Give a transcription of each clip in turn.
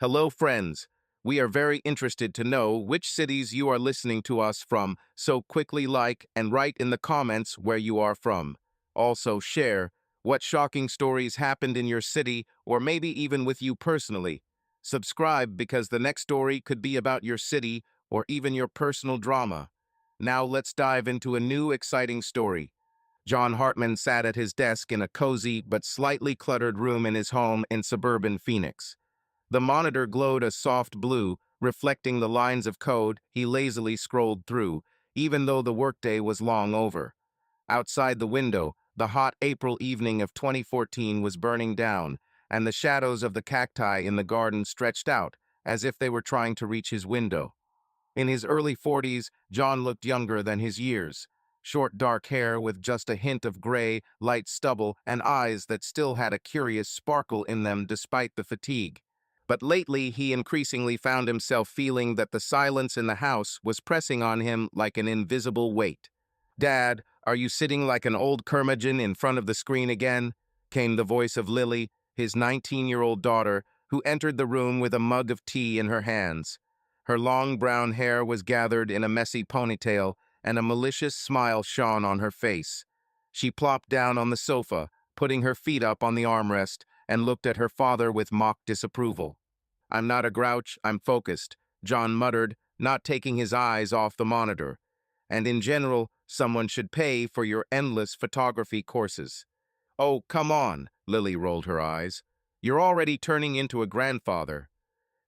Hello, friends. We are very interested to know which cities you are listening to us from, so quickly like and write in the comments where you are from. Also, share what shocking stories happened in your city or maybe even with you personally. Subscribe because the next story could be about your city or even your personal drama. Now let's dive into a new exciting story. John Hartman sat at his desk in a cozy but slightly cluttered room in his home in suburban Phoenix. The monitor glowed a soft blue, reflecting the lines of code he lazily scrolled through, even though the workday was long over. Outside the window, the hot April evening of 2014 was burning down, and the shadows of the cacti in the garden stretched out, as if they were trying to reach his window. In his early 40s, John looked younger than his years. Short dark hair with just a hint of gray, light stubble, and eyes that still had a curious sparkle in them despite the fatigue. But lately, he increasingly found himself feeling that the silence in the house was pressing on him like an invisible weight. "Dad, are you sitting like an old curmudgeon in front of the screen again?" came the voice of Lily, his 19-year-old daughter, who entered the room with a mug of tea in her hands. Her long brown hair was gathered in a messy ponytail, and a malicious smile shone on her face. She plopped down on the sofa, putting her feet up on the armrest, and looked at her father with mock disapproval. "I'm not a grouch, I'm focused," John muttered, not taking his eyes off the monitor. "And in general, someone should pay for your endless photography courses." "Oh, come on," Lily rolled her eyes. "You're already turning into a grandfather.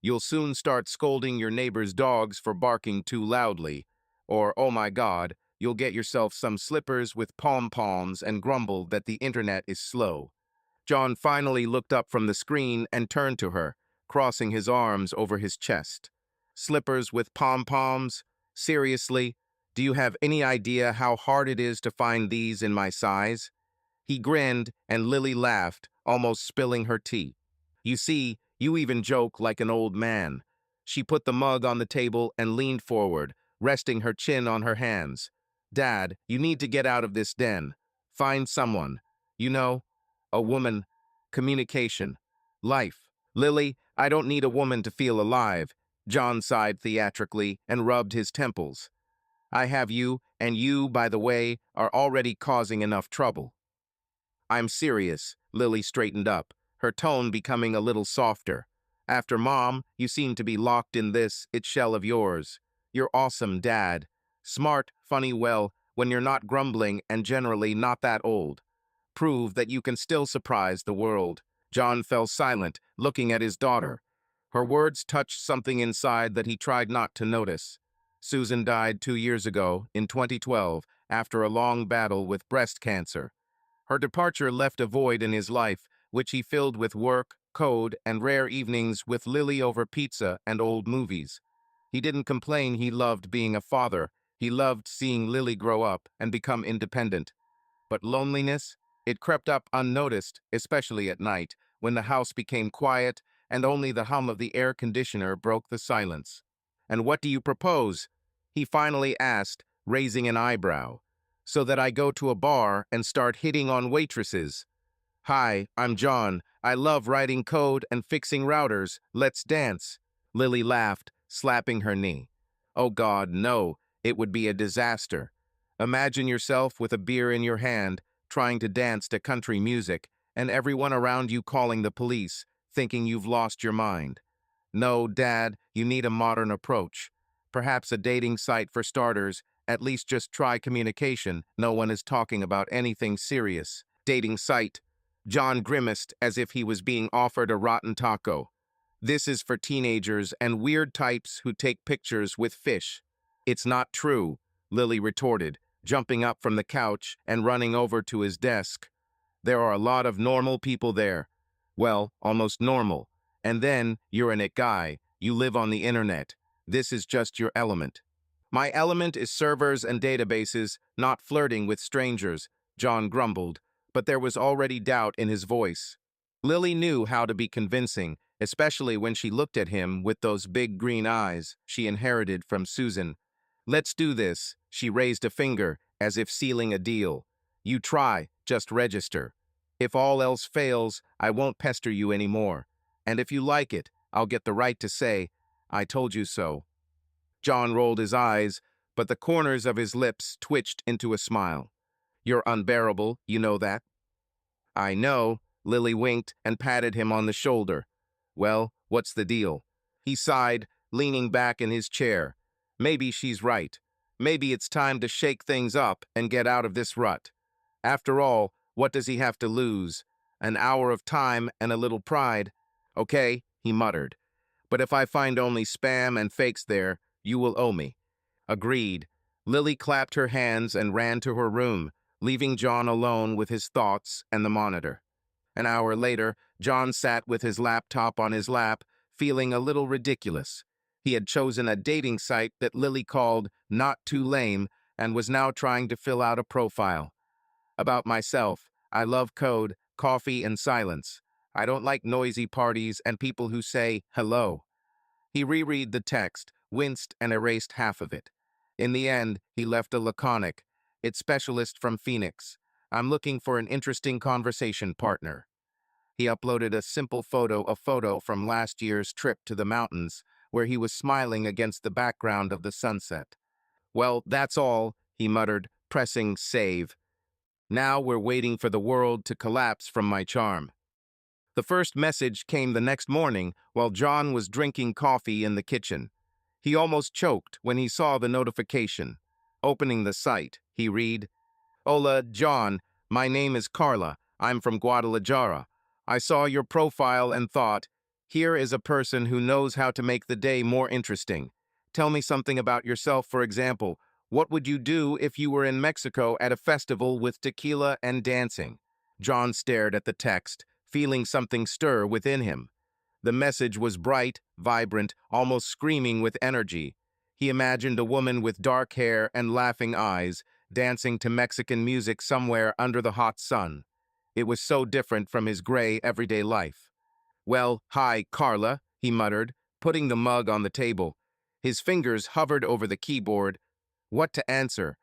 You'll soon start scolding your neighbor's dogs for barking too loudly. Or, oh my God, you'll get yourself some slippers with pom-poms and grumble that the internet is slow." John finally looked up from the screen and turned to her, crossing his arms over his chest. "Slippers with pom-poms? Seriously? Do you have any idea how hard it is to find these in my size?" He grinned, and Lily laughed, almost spilling her tea. "You see, you even joke like an old man." She put the mug on the table and leaned forward, resting her chin on her hands. "Dad, you need to get out of this den. Find someone. You know, a woman. Communication. Life." "Lily, I don't need a woman to feel alive." John sighed theatrically and rubbed his temples. "I have you, and you, by the way, are already causing enough trouble." "I'm serious." Lily straightened up, her tone becoming a little softer. "After Mom, you seem to be locked in its shell of yours. You're awesome, Dad. Smart, funny, well, when you're not grumbling and generally not that old. Prove that you can still surprise the world." John fell silent, looking at his daughter. Her words touched something inside that he tried not to notice. Susan died 2 years ago, in 2012, after a long battle with breast cancer. Her departure left a void in his life, which he filled with work, code, and rare evenings with Lily over pizza and old movies. He didn't complain he loved being a father. He loved seeing Lily grow up and become independent. But loneliness? It crept up unnoticed, especially at night, when the house became quiet and only the hum of the air conditioner broke the silence. "And what do you propose?" he finally asked, raising an eyebrow. "So that I go to a bar and start hitting on waitresses." "Hi, I'm John. I love writing code and fixing routers. Let's dance." Lily laughed, slapping her knee. "Oh God, no. It would be a disaster. Imagine yourself with a beer in your hand, trying to dance to country music, and everyone around you calling the police, thinking you've lost your mind. No, Dad, you need a modern approach. Perhaps a dating site for starters. At least just try communication. No one is talking about anything serious." "Dating site." John grimaced as if he was being offered a rotten taco. "This is for teenagers and weird types who take pictures with fish." "It's not true," Lily retorted, jumping up from the couch and running over to his desk. "There are a lot of normal people there. Well, almost normal. And then, you're an it guy. You live on the internet. This is just your element." "My element is servers and databases, not flirting with strangers," John grumbled, but there was already doubt in his voice. Lily knew how to be convincing, especially when she looked at him with those big green eyes she inherited from Susan. "Let's do this." She raised a finger, as if sealing a deal. "You try, just register. If all else fails, I won't pester you anymore. And if you like it, I'll get the right to say, I told you so. John rolled his eyes, but the corners of his lips twitched into a smile. You're unbearable, you know that? I know, Lily winked and patted him on the shoulder. Well, what's the deal? He sighed, leaning back in his chair. Maybe she's right. Maybe it's time to shake things up and get out of this rut. After all, what does he have to lose? An hour of time and a little pride. Okay, he muttered. But if I find only spam and fakes there, you will owe me. Agreed. Lily clapped her hands and ran to her room, leaving John alone with his thoughts and the monitor. An hour later, John sat with his laptop on his lap, feeling a little ridiculous. He had chosen a dating site that Lily called Not Too Lame and was now trying to fill out a profile. About myself, I love code, coffee, and silence. I don't like noisy parties and people who say hello. He reread the text, winced, and erased half of it. In the end, he left a laconic, "It's specialist from Phoenix. I'm looking for an interesting conversation partner." He uploaded a simple photo from last year's trip to the mountains, where he was smiling against the background of the sunset. Well, that's all, he muttered, pressing save. Now we're waiting for the world to collapse from my charm. The first message came the next morning while John was drinking coffee in the kitchen. He almost choked when he saw the notification. Opening the site, he read, Hola, John. My name is Carla. I'm from Guadalajara. I saw your profile and thought, here is a person who knows how to make the day more interesting. Tell me something about yourself, for example. What would you do if you were in Mexico at a festival with tequila and dancing? John stared at the text, feeling something stir within him. The message was bright, vibrant, almost screaming with energy. He imagined a woman with dark hair and laughing eyes, dancing to Mexican music somewhere under the hot sun. It was so different from his gray, everyday life. Well, hi, Carla, he muttered, putting the mug on the table. His fingers hovered over the keyboard. What to answer?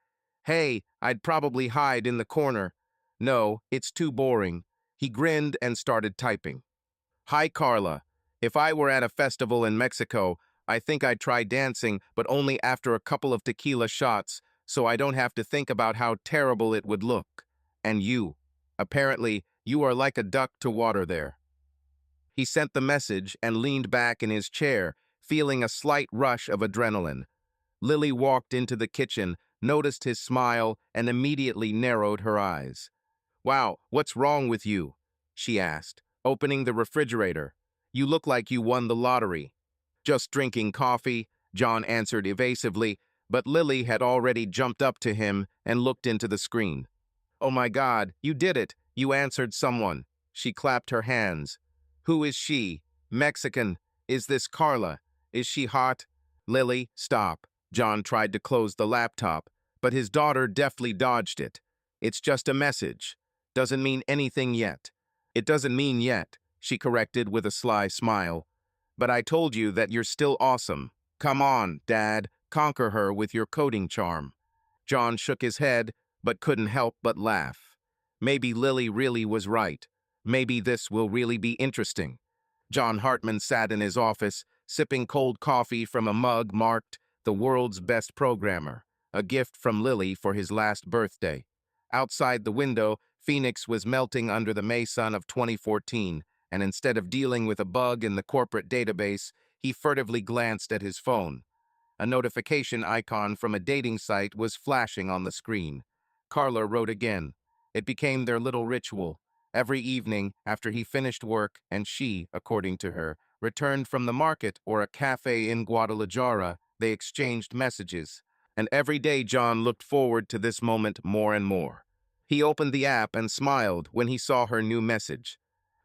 Hey, I'd probably hide in the corner. No, it's too boring. He grinned and started typing. Hi, Carla. If I were at a festival in Mexico, I think I'd try dancing, but only after a couple of tequila shots, so I don't have to think about how terrible it would look. And you. Apparently, you are like a duck to water there. He sent the message and leaned back in his chair, feeling a slight rush of adrenaline. Lily walked into the kitchen, noticed his smile, and immediately narrowed her eyes. Wow, what's wrong with you? She asked, opening the refrigerator. You look like you won the lottery. Just drinking coffee, John answered evasively, but Lily had already jumped up to him and looked into the screen. Oh my God, you did it! You answered someone. She clapped her hands. Who is she? Mexican. Is this Carla? Is she hot? Lily, stop. John tried to close the laptop, but his daughter deftly dodged it. It's just a message. Doesn't mean anything yet. It doesn't mean yet, she corrected with a sly smile. But I told you that you're still awesome. Come on, Dad, conquer her with your coding charm. John shook his head, but couldn't help but laugh. Maybe Lily really was right. Maybe this will really be interesting. John Hartman sat in his office, sipping cold coffee from a mug marked "The World's Best Programmer," a gift from Lily for his last birthday. Outside the window, Phoenix was melting under the May sun of 2014, and instead of dealing with a bug in the corporate database, he furtively glanced at his phone. A notification icon from a dating site was flashing on the screen. Carla wrote again. It became their little ritual. Every evening, after he finished work and she, according to her, returned from the market or a cafe in Guadalajara, they exchanged messages. And every day John looked forward to this moment more and more. He opened the app and smiled when he saw her new message.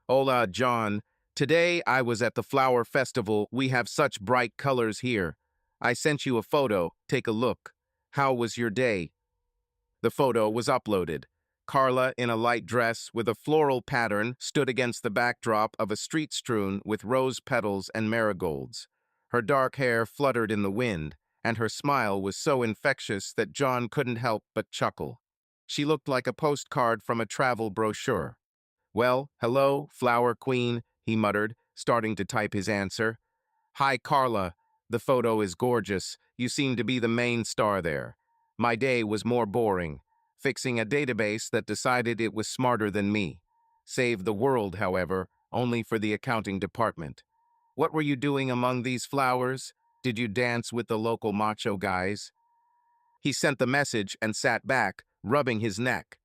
Hola, John. Today I was at the flower festival. We have such bright colors here. I sent you a photo. Take a look. How was your day? The photo was uploaded. Carla, in a light dress with a floral pattern, stood against the backdrop of a street strewn with rose petals and marigolds. Her dark hair fluttered in the wind, and her smile was so infectious that John couldn't help but chuckle. She looked like a postcard from a travel brochure. Well, hello, flower queen, he muttered, starting to type his answer. Hi, Carla. The photo is gorgeous. You seem to be the main star there. My day was more boring, fixing a database that decided it was smarter than me. Saved the world, however, only for the accounting department. What were you doing among these flowers? Did you dance with the local macho guys? He sent the message and sat back, rubbing his neck.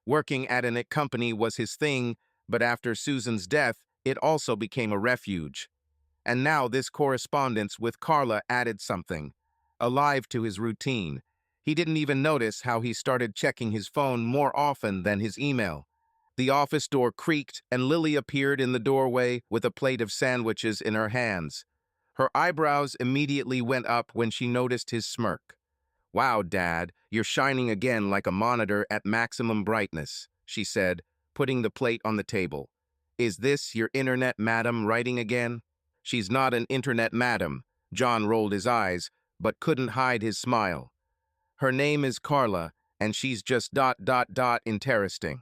Working at an company was his thing, but after Susan's death, it also became a refuge. And now this correspondence with Carla added something, alive to his routine. He didn't even notice how he started checking his phone more often than his email. The office door creaked and Lily appeared in the doorway with a plate of sandwiches in her hands. Her eyebrows immediately went up when she noticed his smirk. Wow, Dad, you're shining again like a monitor at maximum brightness, she said, putting the plate on the table. Is this your internet madam writing again? She's not an internet madam. John rolled his eyes, but couldn't hide his smile. Her name is Carla, and she's just ... interesting.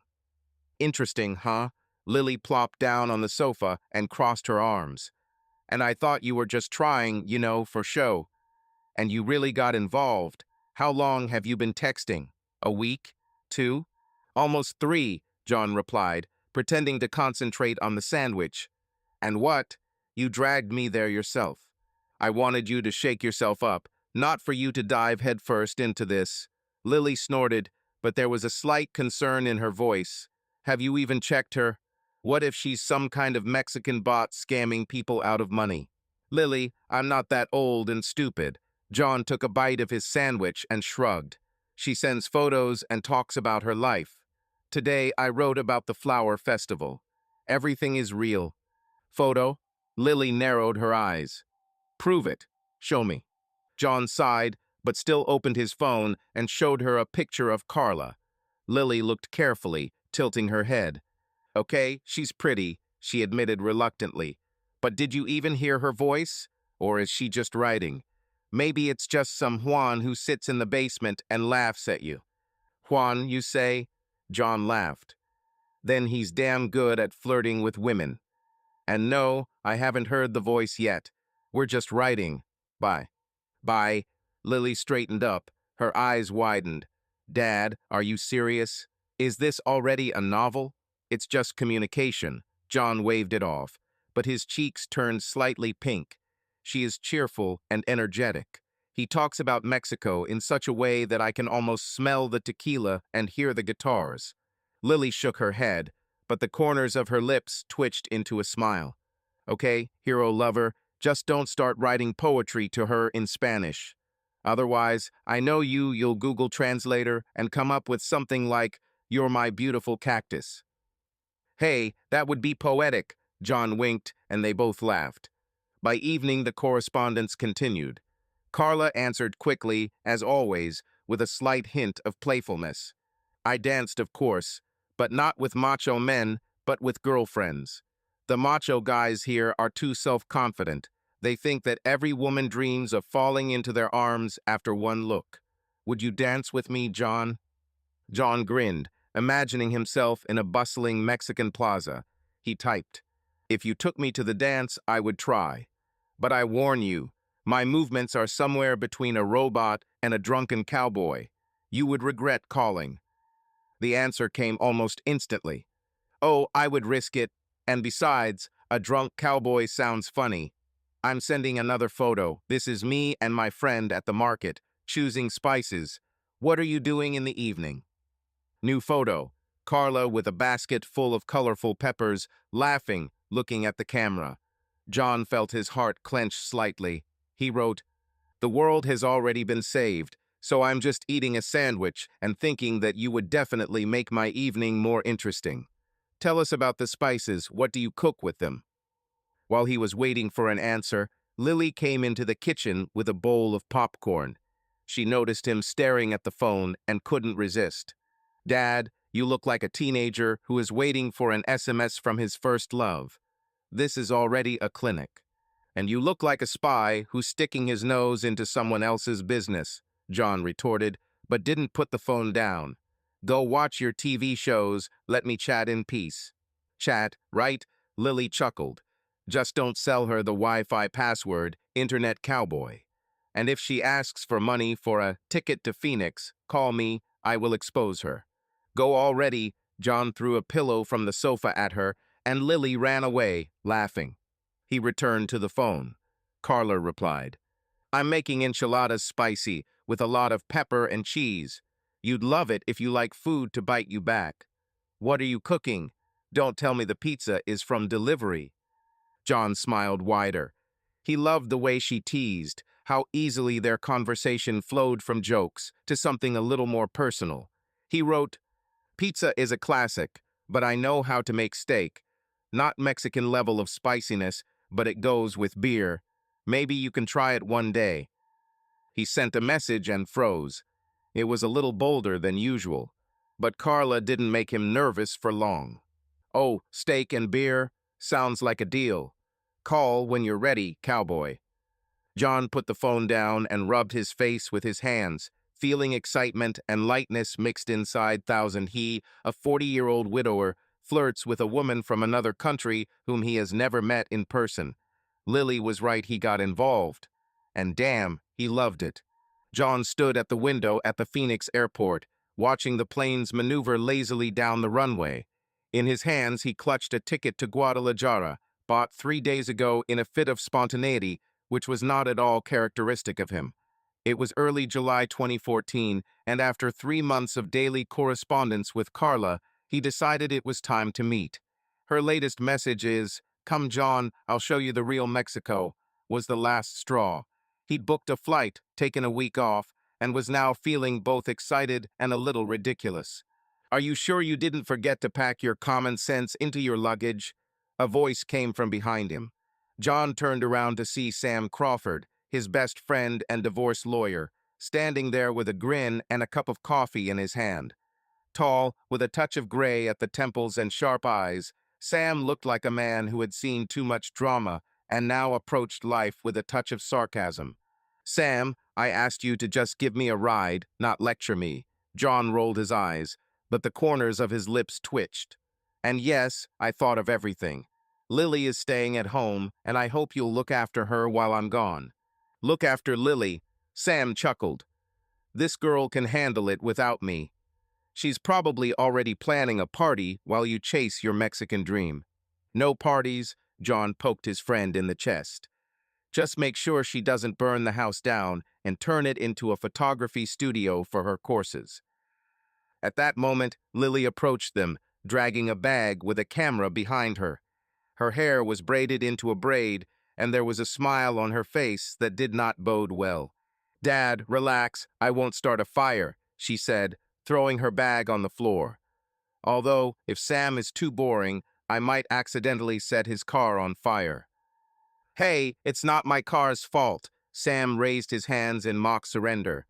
Interesting, huh? Lily plopped down on the sofa and crossed her arms. And I thought you were just trying, for show. And you really got involved. How long have you been texting? A week? 2? Almost 3, John replied, pretending to concentrate on the sandwich. And what? You dragged me there yourself. I wanted you to shake yourself up, not for you to dive headfirst into this. Lily snorted, but there was a slight concern in her voice. Have you even checked her? What if she's some kind of Mexican bot scamming people out of money? Lily, I'm not that old and stupid. John took a bite of his sandwich and shrugged. She sends photos and talks about her life. Today I wrote about the flower festival. Everything is real. Photo? Lily narrowed her eyes. Prove it. Show me. John sighed, but still opened his phone and showed her a picture of Carla. Lily looked carefully, tilting her head. Okay, she's pretty, she admitted reluctantly. But did you even hear her voice? Or is she just writing? Maybe it's just some Juan who sits in the basement and laughs at you. Juan, you say? John laughed. Then he's damn good at flirting with women. And no, I haven't heard the voice yet. We're just writing. Bye. Bye. Lily straightened up. Her eyes widened. Dad, are you serious? Is this already a novel? It's just communication. John waved it off, but his cheeks turned slightly pink. She is cheerful and energetic. He talks about Mexico in such a way that I can almost smell the tequila and hear the guitars. Lily shook her head, but the corners of her lips twitched into a smile. Okay, hero lover, just don't start writing poetry to her in Spanish. Otherwise, I know you'll Google Translator and come up with something like, "You're my beautiful cactus." Hey, that would be poetic, John winked, and they both laughed. By evening, the correspondence continued. Carla answered quickly, as always, with a slight hint of playfulness. I danced, of course, but not with macho men, but with girlfriends. The macho guys here are too self-confident. They think that every woman dreams of falling into their arms after one look. Would you dance with me, John? John grinned, imagining himself in a bustling Mexican plaza. He typed, If you took me to the dance, I would try. But I warn you, my movements are somewhere between a robot and a drunken cowboy. You would regret calling. The answer came almost instantly. Oh, I would risk it. And besides, a drunk cowboy sounds funny. I'm sending another photo. This is me and my friend at the market, choosing spices. What are you doing in the evening? New photo. Carla with a basket full of colorful peppers, laughing, looking at the camera. John felt his heart clench slightly. He wrote, The world has already been saved, so I'm just eating a sandwich and thinking that you would definitely make my evening more interesting. Tell us about the spices. What do you cook with them? While he was waiting for an answer, Lily came into the kitchen with a bowl of popcorn. She noticed him staring at the phone and couldn't resist. Dad, you look like a teenager who is waiting for an SMS from his first love. This is already a clinic. And you look like a spy who's sticking his nose into someone else's business, John retorted, but didn't put the phone down. Go watch your TV shows, let me chat in peace. Chat, right? Lily chuckled. Just don't sell her the Wi-Fi password, Internet Cowboy. And if she asks for money for a ticket to Phoenix, call me, I will expose her. Go already. John threw a pillow from the sofa at her, and Lily ran away, laughing. He returned to the phone. Carla replied, I'm making enchiladas spicy, with a lot of pepper and cheese. You'd love it if you like food to bite you back. What are you cooking? Don't tell me the pizza is from delivery. John smiled wider. He loved the way she teased, how easily their conversation flowed from jokes to something a little more personal. He wrote, Pizza is a classic, but I know how to make steak. Not Mexican level of spiciness, but it goes with beer. Maybe you can try it one day. He sent a message and froze. It was a little bolder than usual, but Carla didn't make him nervous for long. Oh, steak and beer? Sounds like a deal. Call when you're ready, cowboy. John put the phone down and rubbed his face with his hands, feeling excitement and lightness mixed inside. He, a 40-year-old widower, flirts with a woman from another country whom he has never met in person. Lily was right, he got involved. And damn, he loved it. John stood at the window at the Phoenix airport, watching the planes maneuver lazily down the runway. In his hands, he clutched a ticket to Guadalajara, bought 3 days ago in a fit of spontaneity, which was not at all characteristic of him. It was early July 2014, and after 3 months of daily correspondence with Carla, he decided it was time to meet. Her latest message is, Come John, I'll show you the real Mexico, was the last straw. He'd booked a flight, taken a week off, and was now feeling both excited and a little ridiculous. Are you sure you didn't forget to pack your common sense into your luggage? A voice came from behind him. John turned around to see Sam Crawford, his best friend and divorce lawyer, standing there with a grin and a cup of coffee in his hand. Tall, with a touch of gray at the temples and sharp eyes, Sam looked like a man who had seen too much drama and now approached life with a touch of sarcasm. Sam, I asked you to just give me a ride, not lecture me. John rolled his eyes, but the corners of his lips twitched. And yes, I thought of everything. Lily is staying at home, and I hope you'll look after her while I'm gone. Look after Lily, Sam chuckled. This girl can handle it without me. She's probably already planning a party while you chase your Mexican dream. No parties, John poked his friend in the chest. Just make sure she doesn't burn the house down and turn it into a photography studio for her courses. At that moment, Lily approached them, dragging a bag with a camera behind her. Her hair was braided into a braid, and there was a smile on her face that did not bode well. Dad, relax, I won't start a fire, she said, throwing her bag on the floor. Although, if Sam is too boring, I might accidentally set his car on fire. Hey, it's not my car's fault. Sam raised his hands in mock surrender.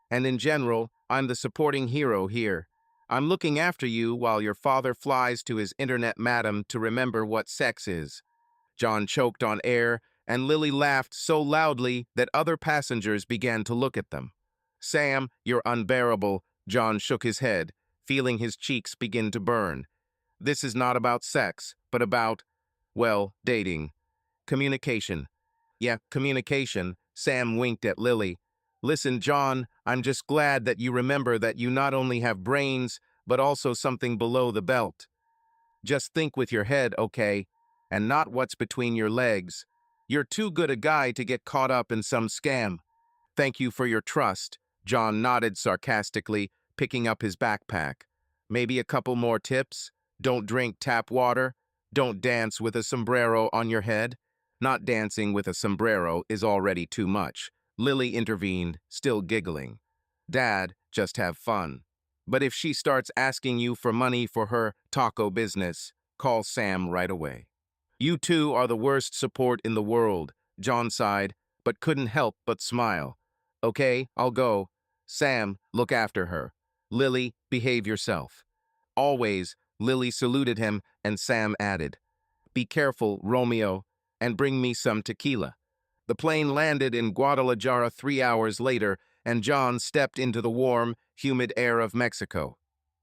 And in general, I'm the supporting hero here. I'm looking after you while your father flies to his internet madam to remember what sex is. John choked on air, and Lily laughed so loudly that other passengers began to look at them. Sam, you're unbearable, John shook his head, feeling his cheeks begin to burn. This is not about sex, but about, well, dating. Communication. Yeah, communication, Sam winked at Lily. Listen, John, I'm just glad that you remember that you not only have brains, but also something below the belt. Just think with your head, okay? And not what's between your legs. You're too good a guy to get caught up in some scam. Thank you for your trust, John nodded sarcastically, picking up his backpack. Maybe a couple more tips? Don't drink tap water. Don't dance with a sombrero on your head. Not dancing with a sombrero is already too much. Lily intervened, still giggling. Dad, just have fun. But if she starts asking you for money for her taco business, call Sam right away. You two are the worst support in the world, John sighed, but couldn't help but smile. Okay, I'll go. Sam, look after her. Lily, behave yourself. Always, Lily saluted him, and Sam added, Be careful, Romeo, and bring me some tequila. The plane landed in Guadalajara 3 hours later, and John stepped into the warm, humid air of Mexico.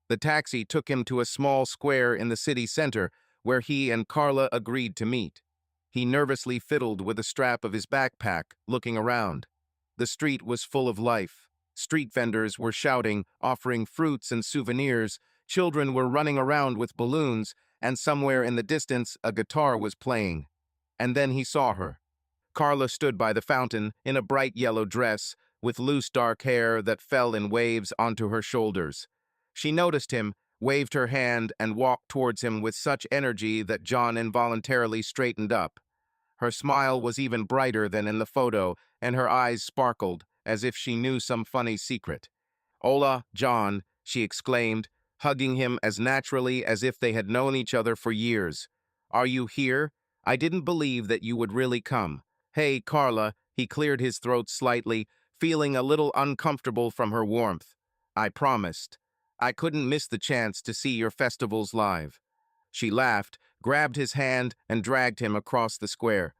The taxi took him to a small square in the city center where he and Carla agreed to meet. He nervously fiddled with the strap of his backpack, looking around. The street was full of life. Street vendors were shouting, offering fruits and souvenirs. Children were running around with balloons, and somewhere in the distance, a guitar was playing. And then he saw her. Carla stood by the fountain in a bright yellow dress, with loose dark hair that fell in waves onto her shoulders. She noticed him, waved her hand, and walked towards him with such energy that John involuntarily straightened up. Her smile was even brighter than in the photo, and her eyes sparkled, as if she knew some funny secret. "Hola, John," she exclaimed, hugging him as naturally as if they had known each other for years. "Are you here? I didn't believe that you would really come." "Hey, Carla," he cleared his throat slightly, feeling a little uncomfortable from her warmth. "I promised. I couldn't miss the chance to see your festivals live." She laughed, grabbed his hand, and dragged him across the square.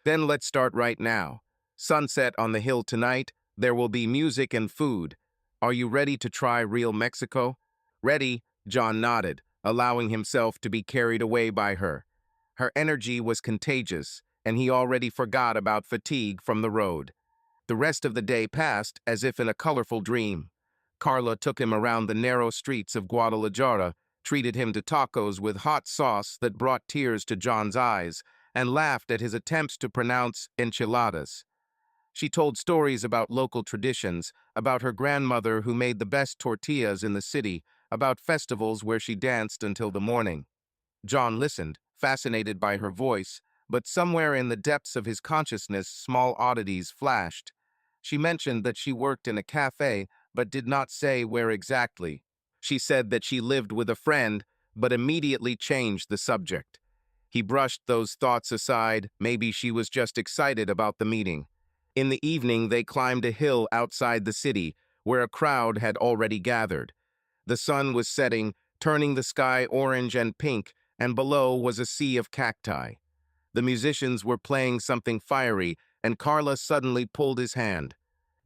"Then let's start right now. Sunset on the hill tonight. There will be music and food. Are you ready to try real Mexico?" "Ready," John nodded, allowing himself to be carried away by her. Her energy was contagious, and he already forgot about fatigue from the road. The rest of the day passed as if in a colorful dream. Carla took him around the narrow streets of Guadalajara, treated him to tacos with hot sauce that brought tears to John's eyes, and laughed at his attempts to pronounce enchiladas. She told stories about local traditions, about her grandmother who made the best tortillas in the city, about festivals where she danced until the morning. John listened, fascinated by her voice, but somewhere in the depths of his consciousness small oddities flashed. She mentioned that she worked in a cafe, but did not say where exactly. She said that she lived with a friend, but immediately changed the subject. He brushed those thoughts aside, maybe she was just excited about the meeting. In the evening, they climbed a hill outside the city, where a crowd had already gathered. The sun was setting, turning the sky orange and pink, and below was a sea of cacti. The musicians were playing something fiery, and Carla suddenly pulled his hand.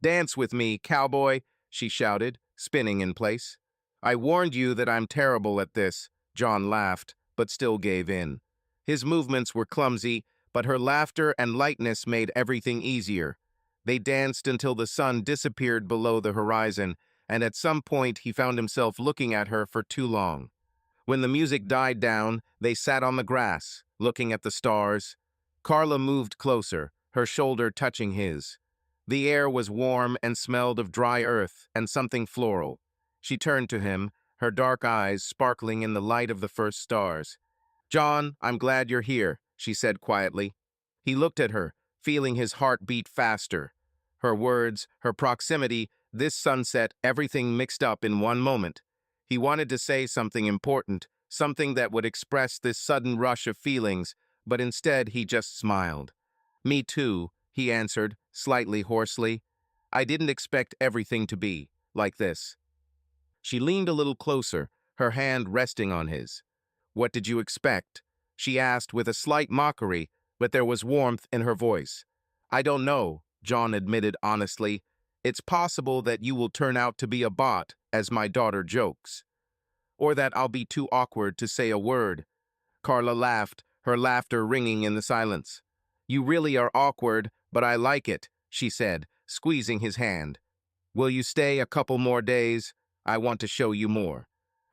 "Dance with me, cowboy," she shouted, spinning in place. "I warned you that I'm terrible at this," John laughed, but still gave in. His movements were clumsy, but her laughter and lightness made everything easier. They danced until the sun disappeared below the horizon, and at some point he found himself looking at her for too long. When the music died down, they sat on the grass, looking at the stars. Carla moved closer, her shoulder touching his. The air was warm and smelled of dry earth and something floral. She turned to him, her dark eyes sparkling in the light of the first stars. "John, I'm glad you're here," she said quietly. He looked at her, feeling his heart beat faster. Her words, her proximity, this sunset, everything mixed up in one moment. He wanted to say something important, something that would express this sudden rush of feelings, but instead he just smiled. "Me too," he answered, slightly hoarsely. "I didn't expect everything to be like this." She leaned a little closer, her hand resting on his. "What did you expect?" she asked with a slight mockery, but there was warmth in her voice. "I don't know," John admitted honestly. "It's possible that you will turn out to be a bot, as my daughter jokes. Or that I'll be too awkward to say a word." Carla laughed, her laughter ringing in the silence. "You really are awkward, but I like it," she said, squeezing his hand. "Will you stay a couple more days? I want to show you more."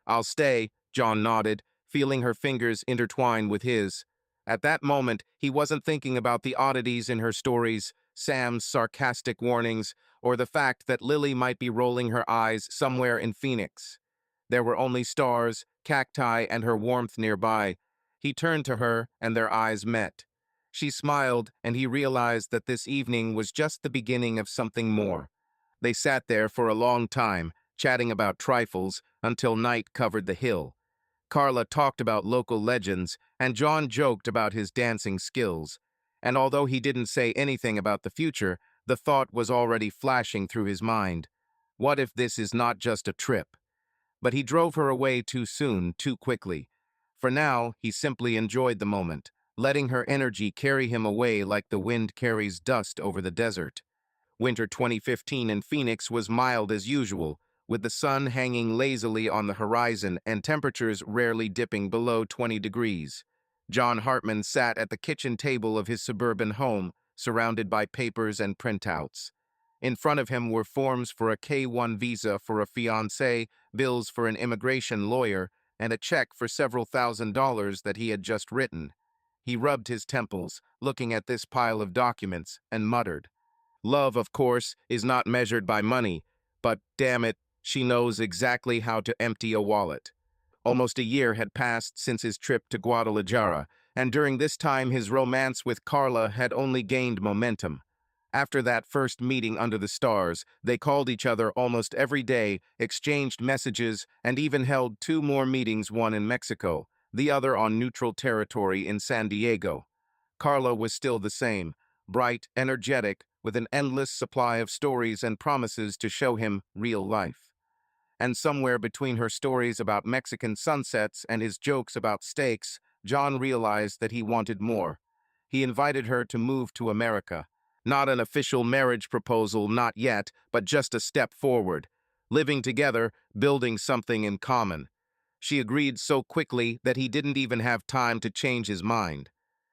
"I'll stay," John nodded, feeling her fingers intertwine with his. At that moment, he wasn't thinking about the oddities in her stories, Sam's sarcastic warnings, or the fact that Lily might be rolling her eyes somewhere in Phoenix. There were only stars, cacti, and her warmth nearby. He turned to her, and their eyes met. She smiled, and he realized that this evening was just the beginning of something more. They sat there for a long time, chatting about trifles, until night covered the hill. Carla talked about local legends, and John joked about his dancing skills. And although he didn't say anything about the future, the thought was already flashing through his mind. What if this is not just a trip? But he drove her away too soon, too quickly. For now, he simply enjoyed the moment, letting her energy carry him away like the wind carries dust over the desert. Winter 2015 in Phoenix was mild as usual, with the sun hanging lazily on the horizon and temperatures rarely dipping below 20 degrees. John Hartman sat at the kitchen table of his suburban home, surrounded by papers and printouts. In front of him were forms for a K-1 visa for a fiancée, bills for an immigration lawyer, and a check for several $1,000s that he had just written. He rubbed his temples, looking at this pile of documents, and muttered, "Love, of course, is not measured by money, but damn it, she knows exactly how to empty a wallet." Almost a year had passed since his trip to Guadalajara, and during this time his romance with Carla had only gained momentum. After that first meeting under the stars, they called each other almost every day, exchanged messages, and even held two more meetings, one in Mexico, the other on neutral territory in San Diego. Carla was still the same, bright, energetic, with an endless supply of stories and promises to show him real life. And somewhere between her stories about Mexican sunsets and his jokes about steaks, John realized that he wanted more. He invited her to move to America. Not an official marriage proposal, not yet, but just a step forward. Living together, building something in common. She agreed so quickly that he didn't even have time to change his mind.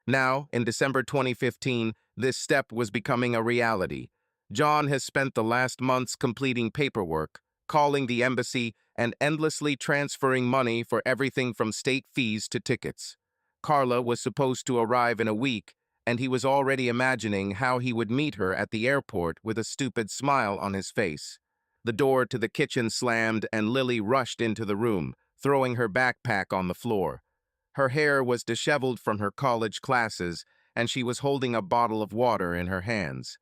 Now, in December 2015, this step was becoming a reality. John has spent the last months completing paperwork, calling the embassy, and endlessly transferring money for everything from state fees to tickets. Carla was supposed to arrive in a week, and he was already imagining how he would meet her at the airport with a stupid smile on his face. The door to the kitchen slammed and Lily rushed into the room, throwing her backpack on the floor. Her hair was disheveled from her college classes, and she was holding a bottle of water in her hands.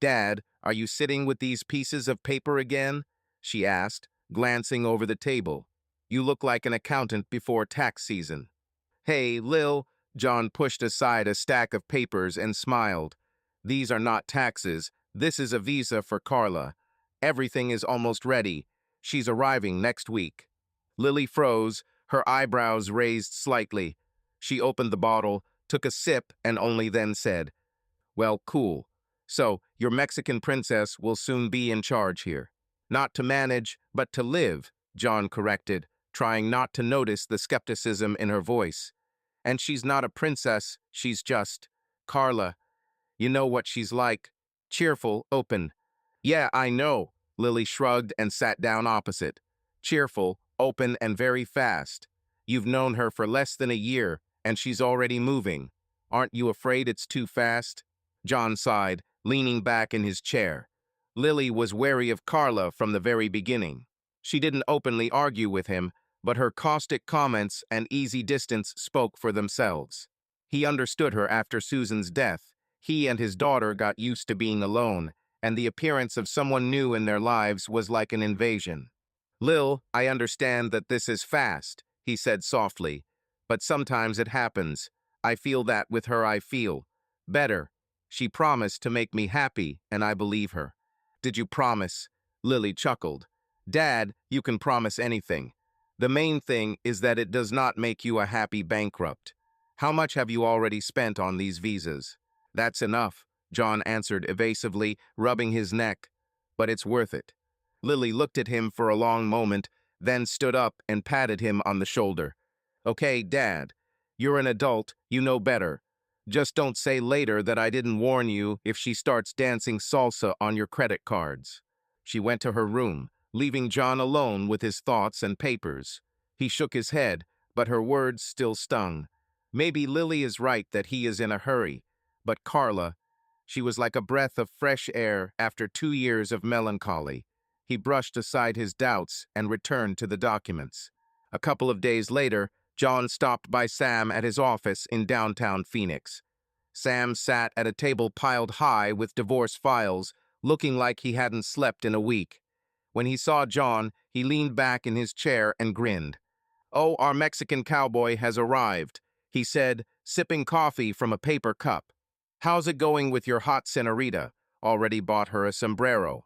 "Dad, are you sitting with these pieces of paper again?" she asked, glancing over the table. "You look like an accountant before tax season." "Hey, Lil," John pushed aside a stack of papers and smiled. "These are not taxes. This is a visa for Carla. Everything is almost ready. She's arriving next week." Lily froze, her eyebrows raised slightly. She opened the bottle, took a sip, and only then said, "Well, cool. So, your Mexican princess will soon be in charge here." "Not to manage, but to live," John corrected, trying not to notice the skepticism in her voice. "And she's not a princess, she's just Carla. You know what she's like. Cheerful, open." "Yeah, I know." Lily shrugged and sat down opposite. "Cheerful, open, and very fast. You've known her for less than a year, and she's already moving. Aren't you afraid it's too fast?" John sighed, leaning back in his chair. Lily was wary of Carla from the very beginning. She didn't openly argue with him, but her caustic comments and easy distance spoke for themselves. He understood her after Susan's death. He and his daughter got used to being alone, and the appearance of someone new in their lives was like an invasion. "Lil, I understand that this is fast," he said softly, "but sometimes it happens. I feel that with her I feel better. She promised to make me happy, and I believe her." "Did you promise?" Lily chuckled. "Dad, you can promise anything. The main thing is that it does not make you a happy bankrupt. How much have you already spent on these visas?" "That's enough," John answered evasively, rubbing his neck. "But it's worth it." Lily looked at him for a long moment, then stood up and patted him on the shoulder. "Okay, Dad. You're an adult, you know better. Just don't say later that I didn't warn you if she starts dancing salsa on your credit cards." She went to her room, leaving John alone with his thoughts and papers. He shook his head, but her words still stung. Maybe Lily is right that he is in a hurry, but Carla, she was like a breath of fresh air after 2 years of melancholy. He brushed aside his doubts and returned to the documents. A couple of days later, John stopped by Sam at his office in downtown Phoenix. Sam sat at a table piled high with divorce files, looking like he hadn't slept in a week. When he saw John, he leaned back in his chair and grinned. "Oh, our Mexican cowboy has arrived," he said, sipping coffee from a paper cup. "How's it going with your hot senorita? Already bought her a sombrero."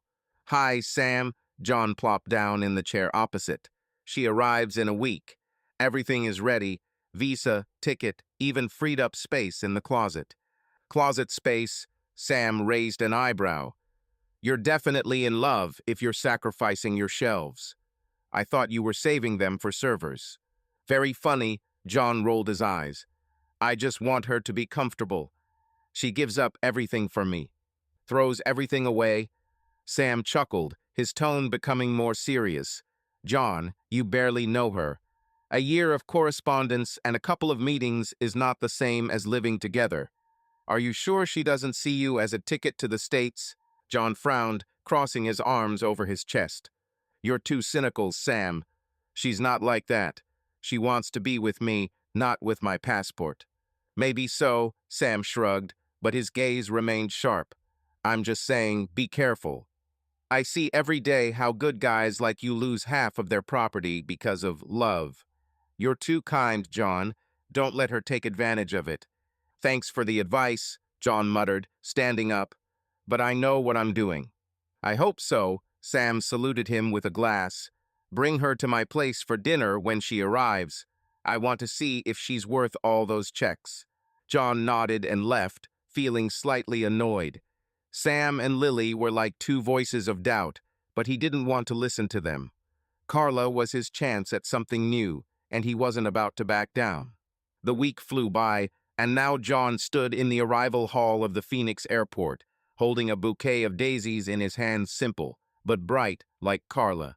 "Hi, Sam." John plopped down in the chair opposite. "She arrives in a week. Everything is ready. Visa, ticket, even freed up space in the closet." "Closet space?" Sam raised an eyebrow. "You're definitely in love if you're sacrificing your shelves. I thought you were saving them for servers." "Very funny," John rolled his eyes. I just want her to be comfortable. She gives up everything for me, throws everything away. Sam chuckled, his tone becoming more serious. John, you barely know her. A year of correspondence and a couple of meetings is not the same as living together. Are you sure she doesn't see you as a ticket to the States? John frowned, crossing his arms over his chest. You're too cynical, Sam. She's not like that. She wants to be with me, not with my passport. Maybe so, Sam shrugged, but his gaze remained sharp. I'm just saying, be careful. I see every day how good guys like you lose half of their property because of love. You're too kind, John. Don't let her take advantage of it. Thanks for the advice, John muttered, standing up. But I know what I'm doing. I hope so, Sam saluted him with a glass. Bring her to my place for dinner when she arrives. I want to see if she's worth all those checks. John nodded and left, feeling slightly annoyed. Sam and Lily were like two voices of doubt, but he didn't want to listen to them. Carla was his chance at something new, and he wasn't about to back down. The week flew by, and now John stood in the arrival hall of the Phoenix airport, holding a bouquet of daisies in his hands, simple, but bright like Carla.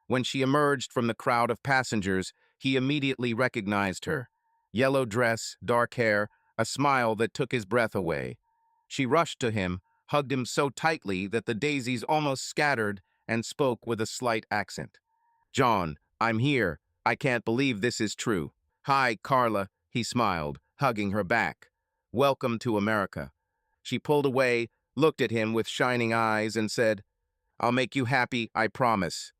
When she emerged from the crowd of passengers, he immediately recognized her. Yellow dress, dark hair, a smile that took his breath away. She rushed to him, hugged him so tightly that the daisies almost scattered, and spoke with a slight accent. John, I'm here. I can't believe this is true. Hi, Carla, he smiled, hugging her back. Welcome to America. She pulled away, looked at him with shining eyes, and said, I'll make you happy, I promise.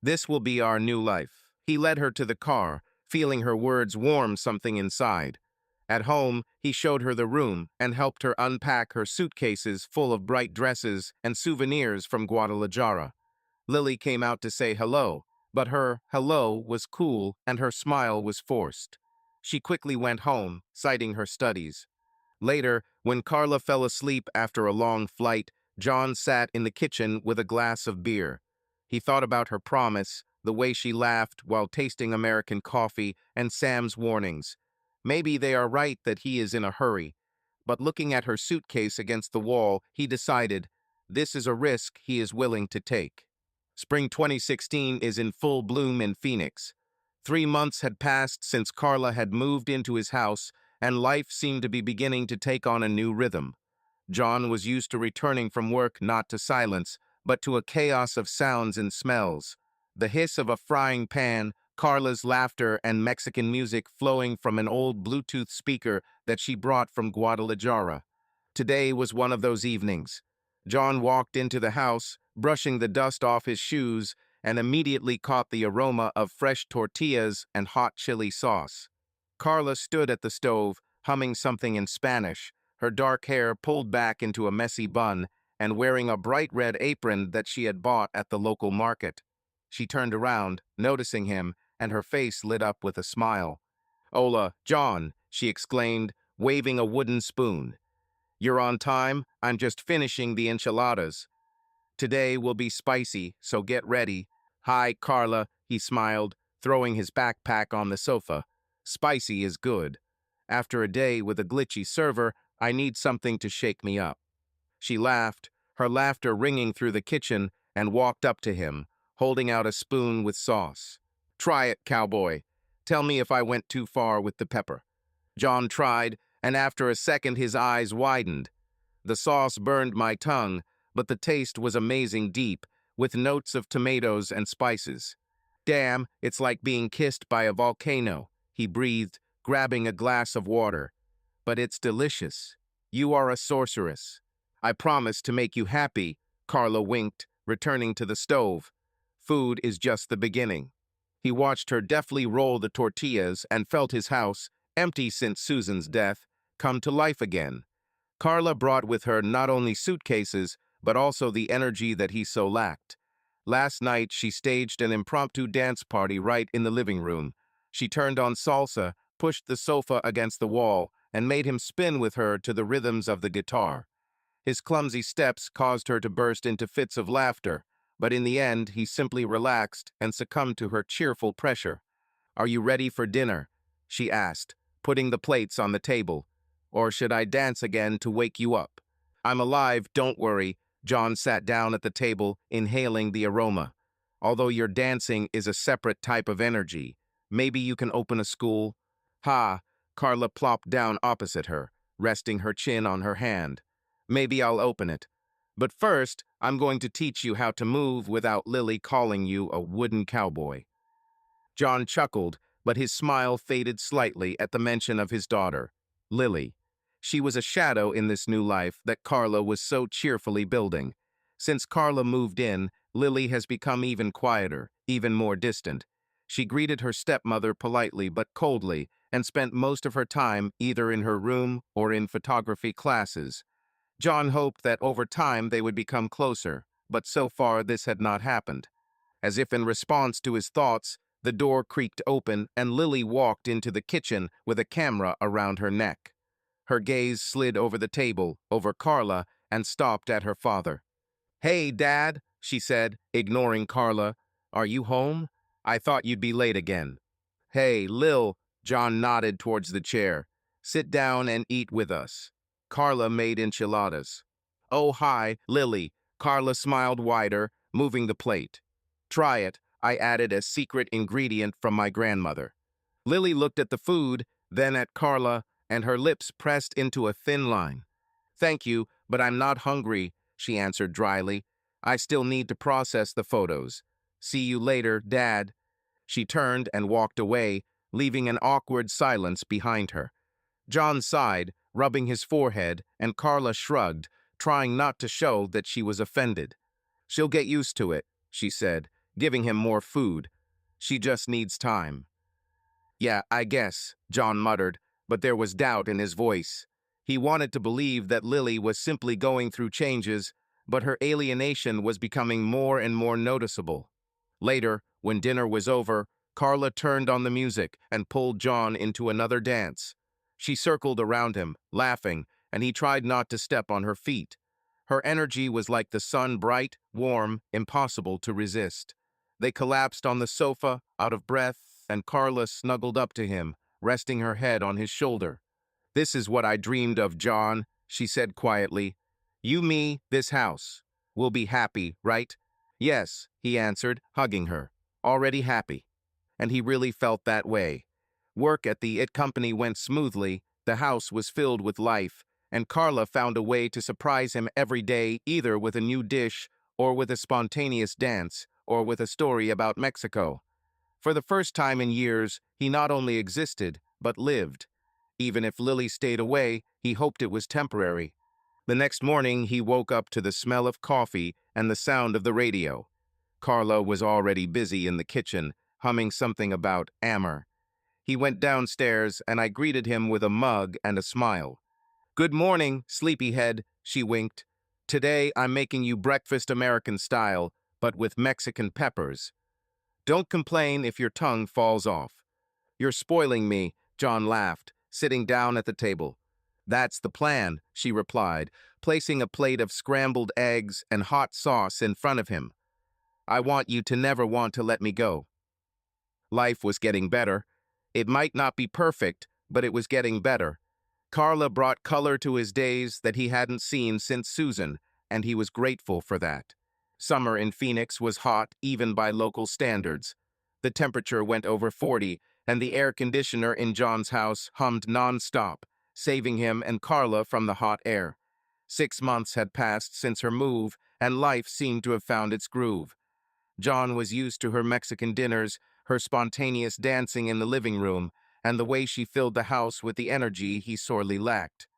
This will be our new life. He led her to the car, feeling her words warm something inside. At home, he showed her the room and helped her unpack her suitcases full of bright dresses and souvenirs from Guadalajara. Lily came out to say hello, but her hello was cool and her smile was forced. She quickly went home, citing her studies. Later, when Carla fell asleep after a long flight, John sat in the kitchen with a glass of beer. He thought about her promise, the way she laughed while tasting American coffee, and Sam's warnings. Maybe they are right that he is in a hurry. But looking at her suitcase against the wall, he decided, this is a risk he is willing to take. Spring 2016 is in full bloom in Phoenix. 3 months had passed since Carla had moved into his house, and life seemed to be beginning to take on a new rhythm. John was used to returning from work not to silence, but to a chaos of sounds and smells. The hiss of a frying pan, Carla's laughter, and Mexican music flowing from an old Bluetooth speaker that she brought from Guadalajara. Today was one of those evenings. John walked into the house, brushing the dust off his shoes, and immediately caught the aroma of fresh tortillas and hot chili sauce. Carla stood at the stove, humming something in Spanish, her dark hair pulled back into a messy bun, and wearing a bright red apron that she had bought at the local market. She turned around, noticing him, and her face lit up with a smile. Hola, John, she exclaimed, waving a wooden spoon. You're on time? I'm just finishing the enchiladas. Today will be spicy, so get ready. Hi, Carla, he smiled, throwing his backpack on the sofa. Spicy is good. After a day with a glitchy server, I need something to shake me up. She laughed, her laughter ringing through the kitchen, and walked up to him, holding out a spoon with sauce. Try it, cowboy. Tell me if I went too far with the pepper. John tried, and after a second his eyes widened. The sauce burned my tongue, but the taste was amazing deep, with notes of tomatoes and spices. Damn, it's like being kissed by a volcano, he breathed, grabbing a glass of water. But it's delicious. You are a sorceress. I promise to make you happy, Carla winked, returning to the stove. Food is just the beginning. He watched her deftly roll the tortillas and felt his house, empty since Susan's death, come to life again. Carla brought with her not only suitcases, but also the energy that he so lacked. Last night, she staged an impromptu dance party right in the living room. She turned on salsa, pushed the sofa against the wall, and made him spin with her to the rhythms of the guitar. His clumsy steps caused her to burst into fits of laughter, but in the end, he simply relaxed and succumbed to her cheerful pressure. Are you ready for dinner? She asked, putting the plates on the table. Or should I dance again to wake you up? I'm alive, don't worry. John sat down at the table, inhaling the aroma. Although your dancing is a separate type of energy, maybe you can open a school? Ha! Carla plopped down opposite her, resting her chin on her hand. Maybe I'll open it. But first, I'm going to teach you how to move without Lily calling you a wooden cowboy. John chuckled, but his smile faded slightly at the mention of his daughter, Lily. She was a shadow in this new life that Carla was so cheerfully building. Since Carla moved in, Lily has become even quieter, even more distant. She greeted her stepmother politely but coldly and spent most of her time either in her room or in photography classes. John hoped that over time they would become closer, but so far this had not happened. As if in response to his thoughts, the door creaked open and Lily walked into the kitchen with a camera around her neck. Her gaze slid over the table, over Carla, and stopped at her father. "Hey, Dad," she said, ignoring Carla. "Are you home? I thought you'd be late again." "Hey, Lil," John nodded towards the chair. "Sit down and eat with us." Carla made enchiladas. "Oh, hi, Lily." Carla smiled wider, moving the plate. "Try it. I added a secret ingredient from my grandmother." Lily looked at the food, then at Carla, and her lips pressed into a thin line. "Thank you, but I'm not hungry," she answered dryly. "I still need to process the photos. See you later, Dad." She turned and walked away, leaving an awkward silence behind her. John sighed, rubbing his forehead, and Carla shrugged, trying not to show that she was offended. "She'll get used to it," she said, giving him more food. "She just needs time." "Yeah, I guess," John muttered, but there was doubt in his voice. He wanted to believe that Lily was simply going through changes, but her alienation was becoming more and more noticeable. Later, when dinner was over, Carla turned on the music and pulled John into another dance. She circled around him, laughing, and he tried not to step on her feet. Her energy was like the sun, bright, warm, impossible to resist. They collapsed on the sofa, out of breath, and Carla snuggled up to him, resting her head on his shoulder. "This is what I dreamed of, John," she said quietly. "You, me, this house. We'll be happy, right?" "Yes," he answered, hugging her. "Already happy." And he really felt that way. Work at the IT company went smoothly, the house was filled with life, and Carla found a way to surprise him every day, either with a new dish, or with a spontaneous dance, or with a story about Mexico. For the first time in years, he not only existed, but lived. Even if Lily stayed away, he hoped it was temporary. The next morning, he woke up to the smell of coffee and the sound of the radio. Carla was already busy in the kitchen, humming something about Ammer. He went downstairs, and I greeted him with a mug and a smile. "Good morning, sleepyhead," she winked. "Today, I'm making you breakfast American style, but with Mexican peppers. Don't complain if your tongue falls off." "You're spoiling me," John laughed, sitting down at the table. "That's the plan," she replied, placing a plate of scrambled eggs and hot sauce in front of him. "I want you to never want to let me go." Life was getting better. It might not be perfect, but it was getting better. Carla brought color to his days that he hadn't seen since Susan, and he was grateful for that. Summer in Phoenix was hot, even by local standards. The temperature went over 40, and the air conditioner in John's house hummed non-stop, saving him and Carla from the hot air. 6 months had passed since her move, and life seemed to have found its groove. John was used to her Mexican dinners, her spontaneous dancing in the living room, and the way she filled the house with the energy he sorely lacked.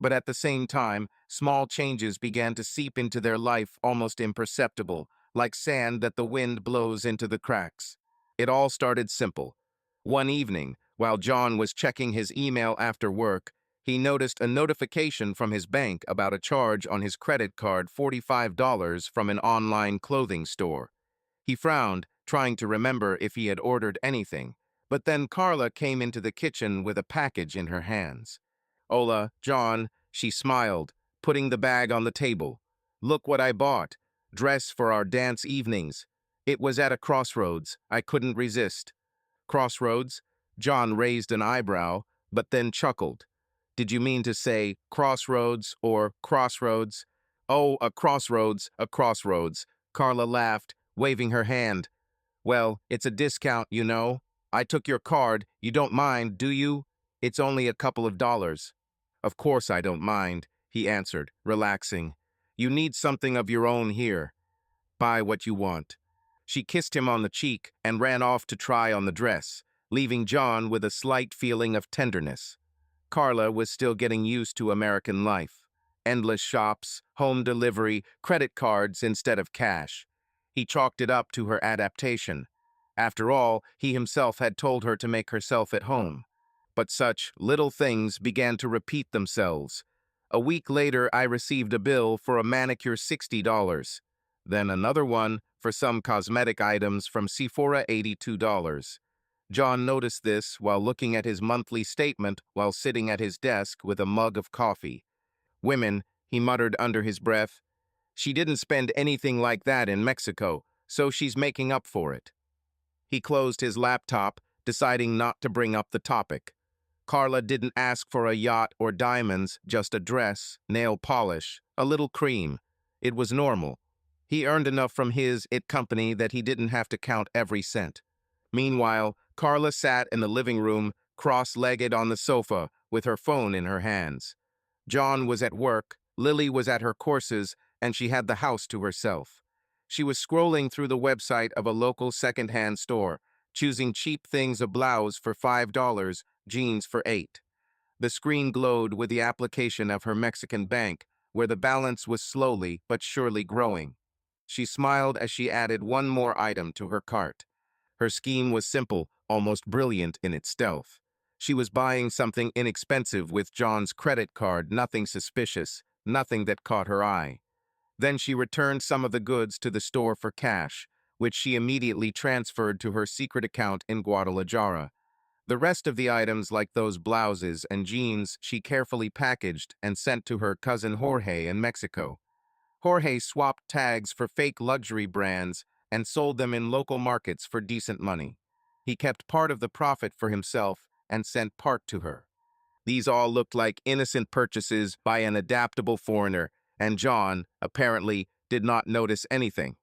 But at the same time, small changes began to seep into their life almost imperceptible, like sand that the wind blows into the cracks. It all started simple. One evening, while John was checking his email after work, he noticed a notification from his bank about a charge on his credit card, $45 from an online clothing store. He frowned, trying to remember if he had ordered anything, but then Carla came into the kitchen with a package in her hands. "Hola, John," she smiled, putting the bag on the table. "Look what I bought. Dress for our dance evenings." It was at a crossroads. I couldn't resist. "Crossroads?" John raised an eyebrow, but then chuckled. Did you mean to say crossroads or crossroads? Oh, a crossroads, a crossroads. Carla laughed, waving her hand. Well, it's a discount, you know. I took your card. You don't mind, do you? It's only a couple of dollars. Of course I don't mind, he answered, relaxing. You need something of your own here. Buy what you want. She kissed him on the cheek and ran off to try on the dress, leaving John with a slight feeling of tenderness. Carla was still getting used to American life. Endless shops, home delivery, credit cards instead of cash. He chalked it up to her adaptation. After all, he himself had told her to make herself at home. But such little things began to repeat themselves. A week later, I received a bill for a manicure $60. Then another one for some cosmetic items from Sephora $82. John noticed this while looking at his monthly statement while sitting at his desk with a mug of coffee. Women, he muttered under his breath. She didn't spend anything like that in Mexico, so she's making up for it. He closed his laptop, deciding not to bring up the topic. Carla didn't ask for a yacht or diamonds, just a dress, nail polish, a little cream. It was normal. He earned enough from his IT company that he didn't have to count every cent. Meanwhile, Carla sat in the living room, cross-legged on the sofa, with her phone in her hands. John was at work, Lily was at her courses, and she had the house to herself. She was scrolling through the website of a local second-hand store, choosing cheap things, a blouse for $5, jeans for $8. The screen glowed with the application of her Mexican bank, where the balance was slowly but surely growing. She smiled as she added one more item to her cart. Her scheme was simple, almost brilliant in its stealth. She was buying something inexpensive with John's credit card, nothing suspicious, nothing that caught her eye. Then she returned some of the goods to the store for cash, which she immediately transferred to her secret account in Guadalajara. The rest of the items, like those blouses and jeans, she carefully packaged and sent to her cousin Jorge in Mexico. Jorge swapped tags for fake luxury brands and sold them in local markets for decent money. He kept part of the profit for himself and sent part to her. These all looked like innocent purchases by an adaptable foreigner, and John, apparently, did not notice anything.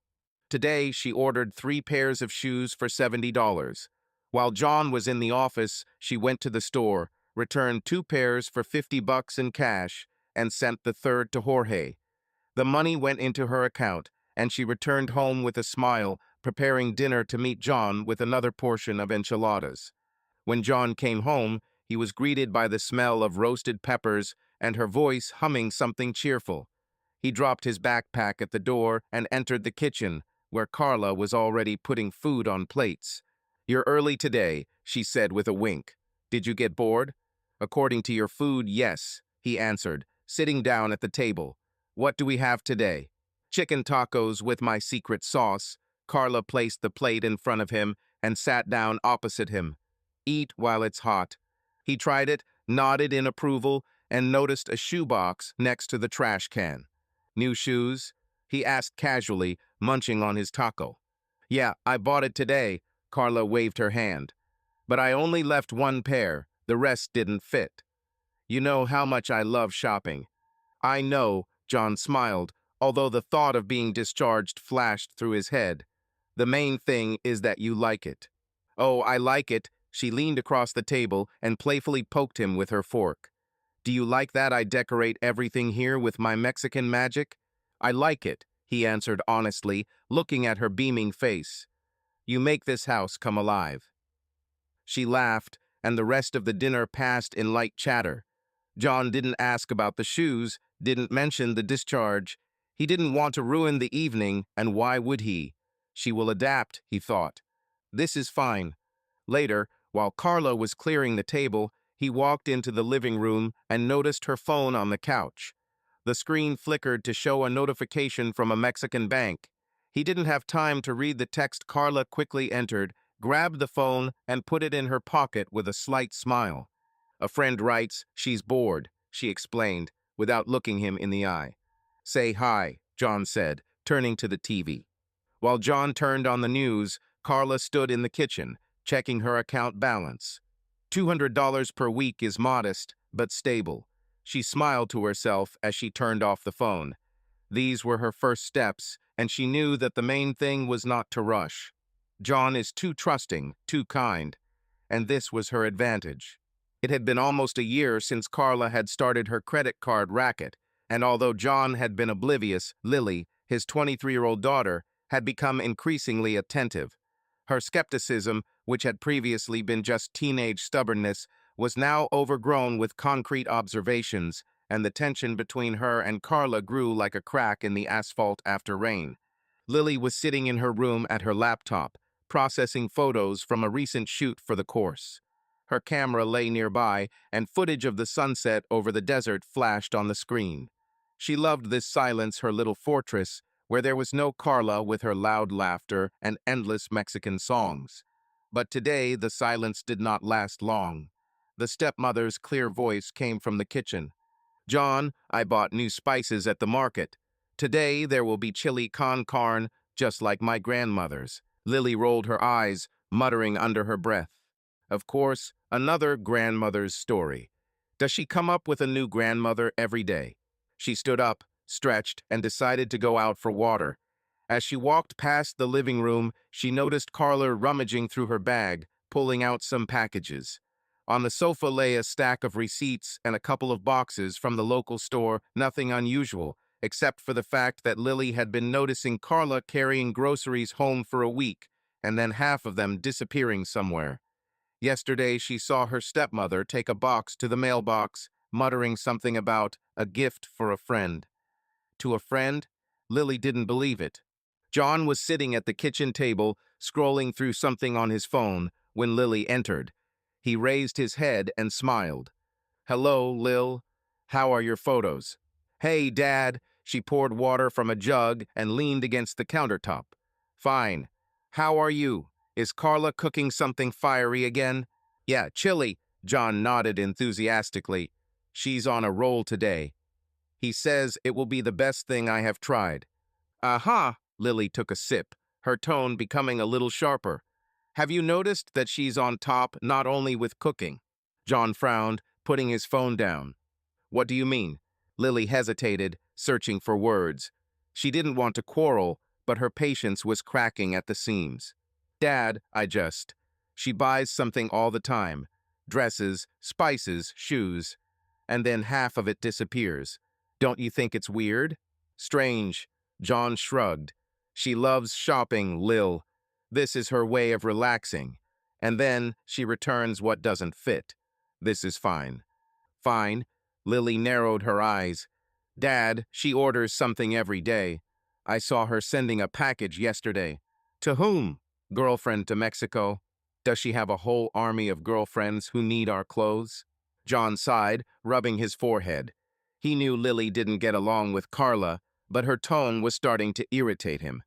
Today, she ordered 3 pairs of shoes for $70. While John was in the office, she went to the store, returned 2 pairs for $50 in cash, and sent the third to Jorge. The money went into her account, and she returned home with a smile, preparing dinner to meet John with another portion of enchiladas. When John came home, he was greeted by the smell of roasted peppers and her voice humming something cheerful. He dropped his backpack at the door and entered the kitchen, where Carla was already putting food on plates. "You're early today," she said with a wink. "Did you get bored?" "According to your food, yes," he answered, sitting down at the table. "What do we have today?" "Chicken tacos with my secret sauce." Carla placed the plate in front of him and sat down opposite him. "Eat while it's hot." He tried it, nodded in approval, and noticed a shoebox next to the trash can. "New shoes?" he asked casually, munching on his taco. "Yeah, I bought it today." Carla waved her hand. "But I only left 1 pair. The rest didn't fit." "You know how much I love shopping." "I know," John smiled, although the thought of being discharged flashed through his head. "The main thing is that you like it." "Oh, I like it." She leaned across the table and playfully poked him with her fork. "Do you like that I decorate everything here with my Mexican magic?" "I like it," he answered honestly, looking at her beaming face. "You make this house come alive." She laughed, and the rest of the dinner passed in light chatter. John didn't ask about the shoes, didn't mention the discharge. He didn't want to ruin the evening, and why would he? She will adapt, he thought. This is fine. Later, while Carla was clearing the table, he walked into the living room and noticed her phone on the couch. The screen flickered to show a notification from a Mexican bank. He didn't have time to read the text. Carla quickly entered, grabbed the phone, and put it in her pocket with a slight smile. "A friend writes, she's bored," she explained, without looking him in the eye. "Say hi," John said, turning to the TV. While John turned on the news, Carla stood in the kitchen, checking her account balance. $200 per week is modest, but stable. She smiled to herself as she turned off the phone. These were her first steps, and she knew that the main thing was not to rush. John is too trusting, too kind, and this was her advantage. It had been almost a year since Carla had started her credit card racket, and although John had been oblivious, Lily, his 23-year-old daughter, had become increasingly attentive. Her skepticism, which had previously been just teenage stubbornness, was now overgrown with concrete observations, and the tension between her and Carla grew like a crack in the asphalt after rain. Lily was sitting in her room at her laptop, processing photos from a recent shoot for the course. Her camera lay nearby, and footage of the sunset over the desert flashed on the screen. She loved this silence, her little fortress, where there was no Carla with her loud laughter and endless Mexican songs. But today the silence did not last long. The stepmother's clear voice came from the kitchen. "John, I bought new spices at the market. Today there will be chili con carne, just like my grandmother's." Lily rolled her eyes, muttering under her breath. Of course, another grandmother's story. Does she come up with a new grandmother every day? She stood up, stretched, and decided to go out for water. As she walked past the living room, she noticed Carla rummaging through her bag, pulling out some packages. On the sofa lay a stack of receipts and a couple of boxes from the local store, nothing unusual, except for the fact that Lily had been noticing Carla carrying groceries home for a week, and then half of them disappearing somewhere. Yesterday, she saw her stepmother take a box to the mailbox, muttering something about a gift for a friend. To a friend? Lily didn't believe it. John was sitting at the kitchen table, scrolling through something on his phone, when Lily entered. He raised his head and smiled. "Hello, Lil. How are your photos?" "Hey, Dad." She poured water from a jug and leaned against the countertop. "Fine. How are you? Is Carla cooking something fiery again?" "Yeah, chili." John nodded enthusiastically. "She's on a roll today. He says it will be the best thing I have tried." "Aha!" Lily took a sip, her tone becoming a little sharper. "Have you noticed that she's on top not only with cooking?" John frowned, putting his phone down. "What do you mean?" Lily hesitated, searching for words. She didn't want to quarrel, but her patience was cracking at the seams. "Dad, She buys something all the time. Dresses, spices, shoes. And then half of it disappears. Don't you think it's weird?" "Strange." John shrugged. "She loves shopping, Lil. This is her way of relaxing. And then she returns what doesn't fit. This is fine." "Fine." Lily narrowed her eyes. "Dad, she orders something every day. I saw her sending a package yesterday." "To whom?" "Girlfriend to Mexico." "Does she have a whole army of girlfriends who need our clothes?" John sighed, rubbing his forehead. He knew Lily didn't get along with Carla, but her tone was starting to irritate him.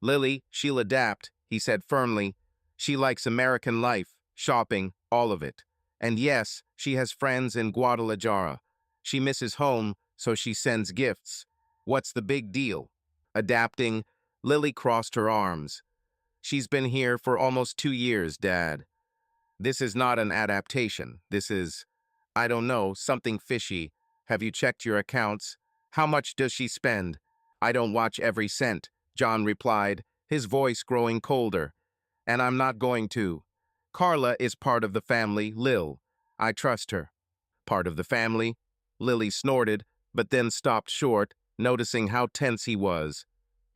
"Lily, she'll adapt," he said firmly. "She likes American life, shopping, all of it. And yes, she has friends in Guadalajara. She misses home, so she sends gifts. What's the big deal?" "Adapting." Lily crossed her arms. "She's been here for almost 2 years, Dad. This is not an adaptation. This is, I don't know, something fishy. Have you checked your accounts? How much does she spend?" "I don't watch every cent," John replied, his voice growing colder. "And I'm not going to. Carla is part of the family, Lil. I trust her." "Part of the family?" Lily snorted, but then stopped short, noticing how tense he was.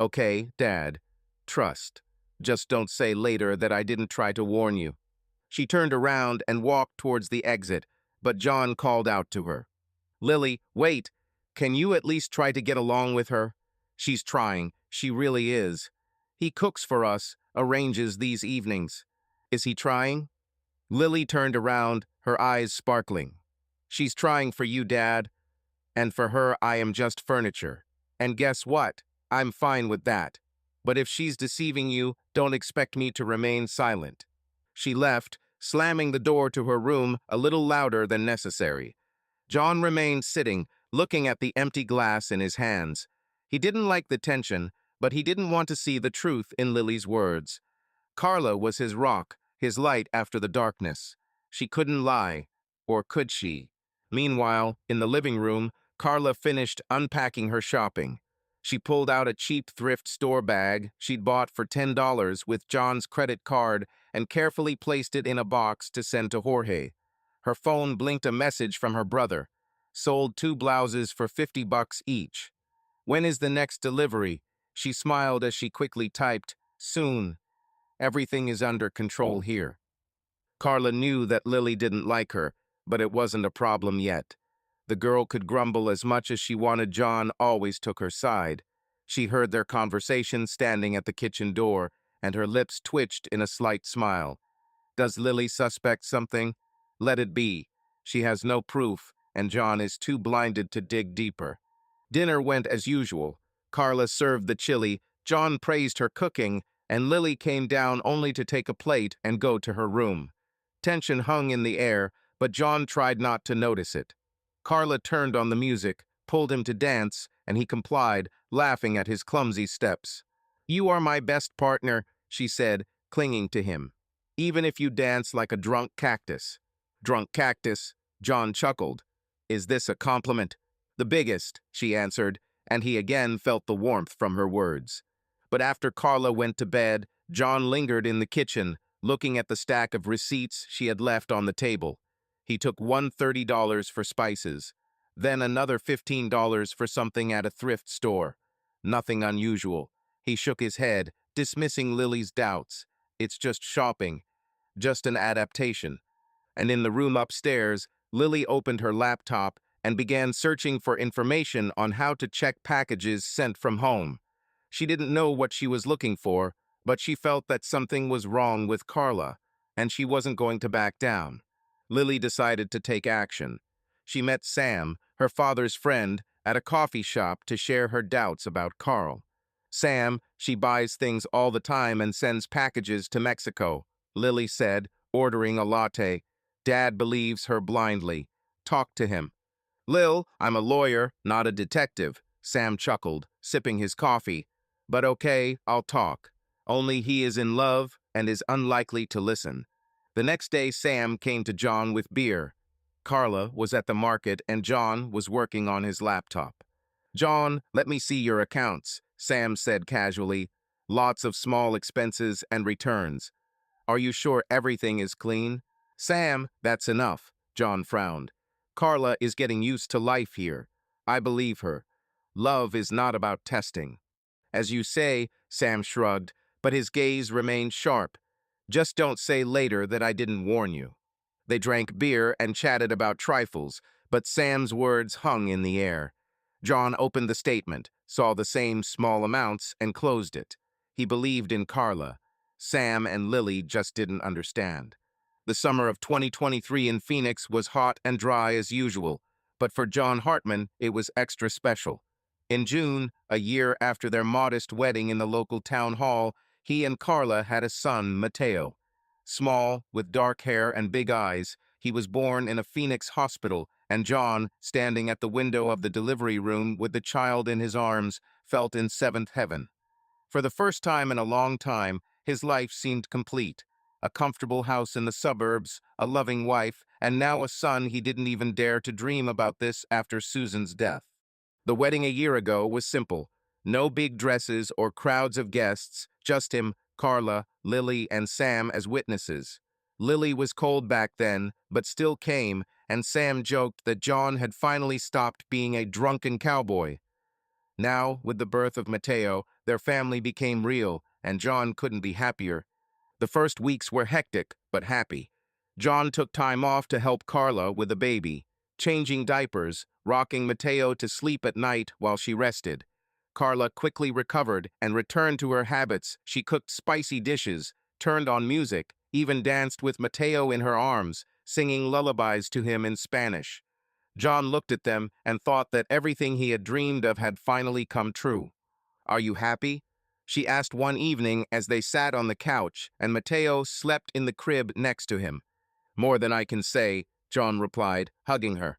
"Okay, Dad. Trust. Just don't say later that I didn't try to warn you." She turned around and walked towards the exit, but John called out to her. "Lily, wait. Can you at least try to get along with her? She's trying. She really is. He cooks for us, arranges these evenings. Is he trying?" Lily turned around, her eyes sparkling. "She's trying for you, Dad. And for her, I am just furniture. And guess what? I'm fine with that. But if she's deceiving you, don't expect me to remain silent." She left, slamming the door to her room a little louder than necessary. John remained sitting, looking at the empty glass in his hands. He didn't like the tension, but he didn't want to see the truth in Lily's words. Carla was his rock, his light after the darkness. She couldn't lie. Or could she? Meanwhile, in the living room, Carla finished unpacking her shopping. She pulled out a cheap thrift store bag she'd bought for $10 with John's credit card and carefully placed it in a box to send to Jorge. Her phone blinked a message from her brother. Sold 2 blouses for $50 each. When is the next delivery? She smiled as she quickly typed, soon. Everything is under control here. Carla knew that Lily didn't like her, but it wasn't a problem yet. The girl could grumble as much as she wanted. John always took her side. She heard their conversation standing at the kitchen door, and her lips twitched in a slight smile. Does Lily suspect something? Let it be. She has no proof, and John is too blinded to dig deeper. Dinner went as usual. Carla served the chili, John praised her cooking, and Lily came down only to take a plate and go to her room. Tension hung in the air, but John tried not to notice it. Carla turned on the music, pulled him to dance, and he complied, laughing at his clumsy steps. You are my best partner, she said, clinging to him. Even if you dance like a drunk cactus. Drunk cactus, John chuckled. Is this a compliment? The biggest, she answered, and he again felt the warmth from her words. But after Carla went to bed, John lingered in the kitchen, looking at the stack of receipts she had left on the table. He took $130 for spices, then another $15 for something at a thrift store. Nothing unusual. He shook his head, dismissing Lily's doubts. It's just shopping, just an adaptation. And in the room upstairs, Lily opened her laptop and began searching for information on how to check packages sent from home. She didn't know what she was looking for, but she felt that something was wrong with Carla, and she wasn't going to back down. Lily decided to take action. She met Sam, her father's friend, at a coffee shop to share her doubts about Carl. Sam, she buys things all the time and sends packages to Mexico, Lily said, ordering a latte. Dad believes her blindly. Talk to him. Lil, I'm a lawyer, not a detective, Sam chuckled, sipping his coffee. But okay, I'll talk. Only he is in love and is unlikely to listen. The next day, Sam came to John with beer. Carla was at the market and John was working on his laptop. John, let me see your accounts, Sam said casually. Lots of small expenses and returns. Are you sure everything is clean? Sam, that's enough, John frowned. Carla is getting used to life here. I believe her. Love is not about testing. As you say, Sam shrugged, but his gaze remained sharp. Just don't say later that I didn't warn you. They drank beer and chatted about trifles, but Sam's words hung in the air. John opened the statement, saw the same small amounts, and closed it. He believed in Carla. Sam and Lily just didn't understand. The summer of 2023 in Phoenix was hot and dry as usual, but for John Hartman, it was extra special. In June, a year after their modest wedding in the local town hall, he and Carla had a son, Mateo. Small, with dark hair and big eyes, he was born in a Phoenix hospital, and John, standing at the window of the delivery room with the child in his arms, felt in seventh heaven. For the first time in a long time, his life seemed complete. A comfortable house in the suburbs, a loving wife, and now a son he didn't even dare to dream about this after Susan's death. The wedding a year ago was simple. No big dresses or crowds of guests, just him, Carla, Lily, and Sam as witnesses. Lily was cold back then, but still came, and Sam joked that John had finally stopped being a drunken cowboy. Now, with the birth of Mateo, their family became real, and John couldn't be happier. The first weeks were hectic, but happy. John took time off to help Carla with the baby, changing diapers, rocking Mateo to sleep at night while she rested. Carla quickly recovered and returned to her habits. She cooked spicy dishes, turned on music, even danced with Mateo in her arms, singing lullabies to him in Spanish. John looked at them and thought that everything he had dreamed of had finally come true. Are you happy? She asked one evening as they sat on the couch and Mateo slept in the crib next to him. More than I can say, John replied, hugging her.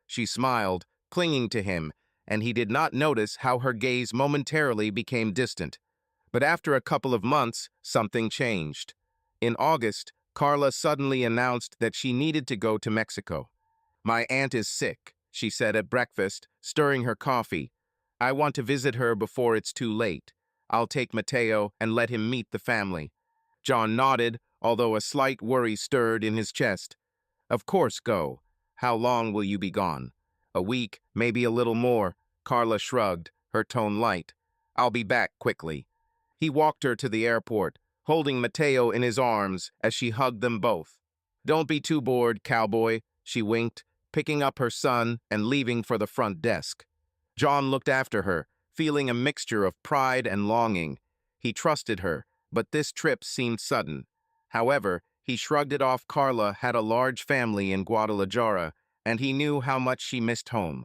She smiled, clinging to him, and he did not notice how her gaze momentarily became distant. But after a couple of months, something changed. In August, Carla suddenly announced that she needed to go to Mexico. "My aunt is sick," she said at breakfast, stirring her coffee. "I want to visit her before it's too late. I'll take Mateo and let him meet the family." John nodded, although a slight worry stirred in his chest. "Of course, go. How long will you be gone?" "A week, maybe a little more." Carla shrugged, her tone light. "I'll be back quickly." He walked her to the airport, holding Mateo in his arms as she hugged them both. "Don't be too bored, cowboy," she winked, picking up her son and leaving for the front desk. John looked after her, feeling a mixture of pride and longing. He trusted her, but this trip seemed sudden. However, he shrugged it off. Carla had a large family in Guadalajara, and he knew how much she missed home.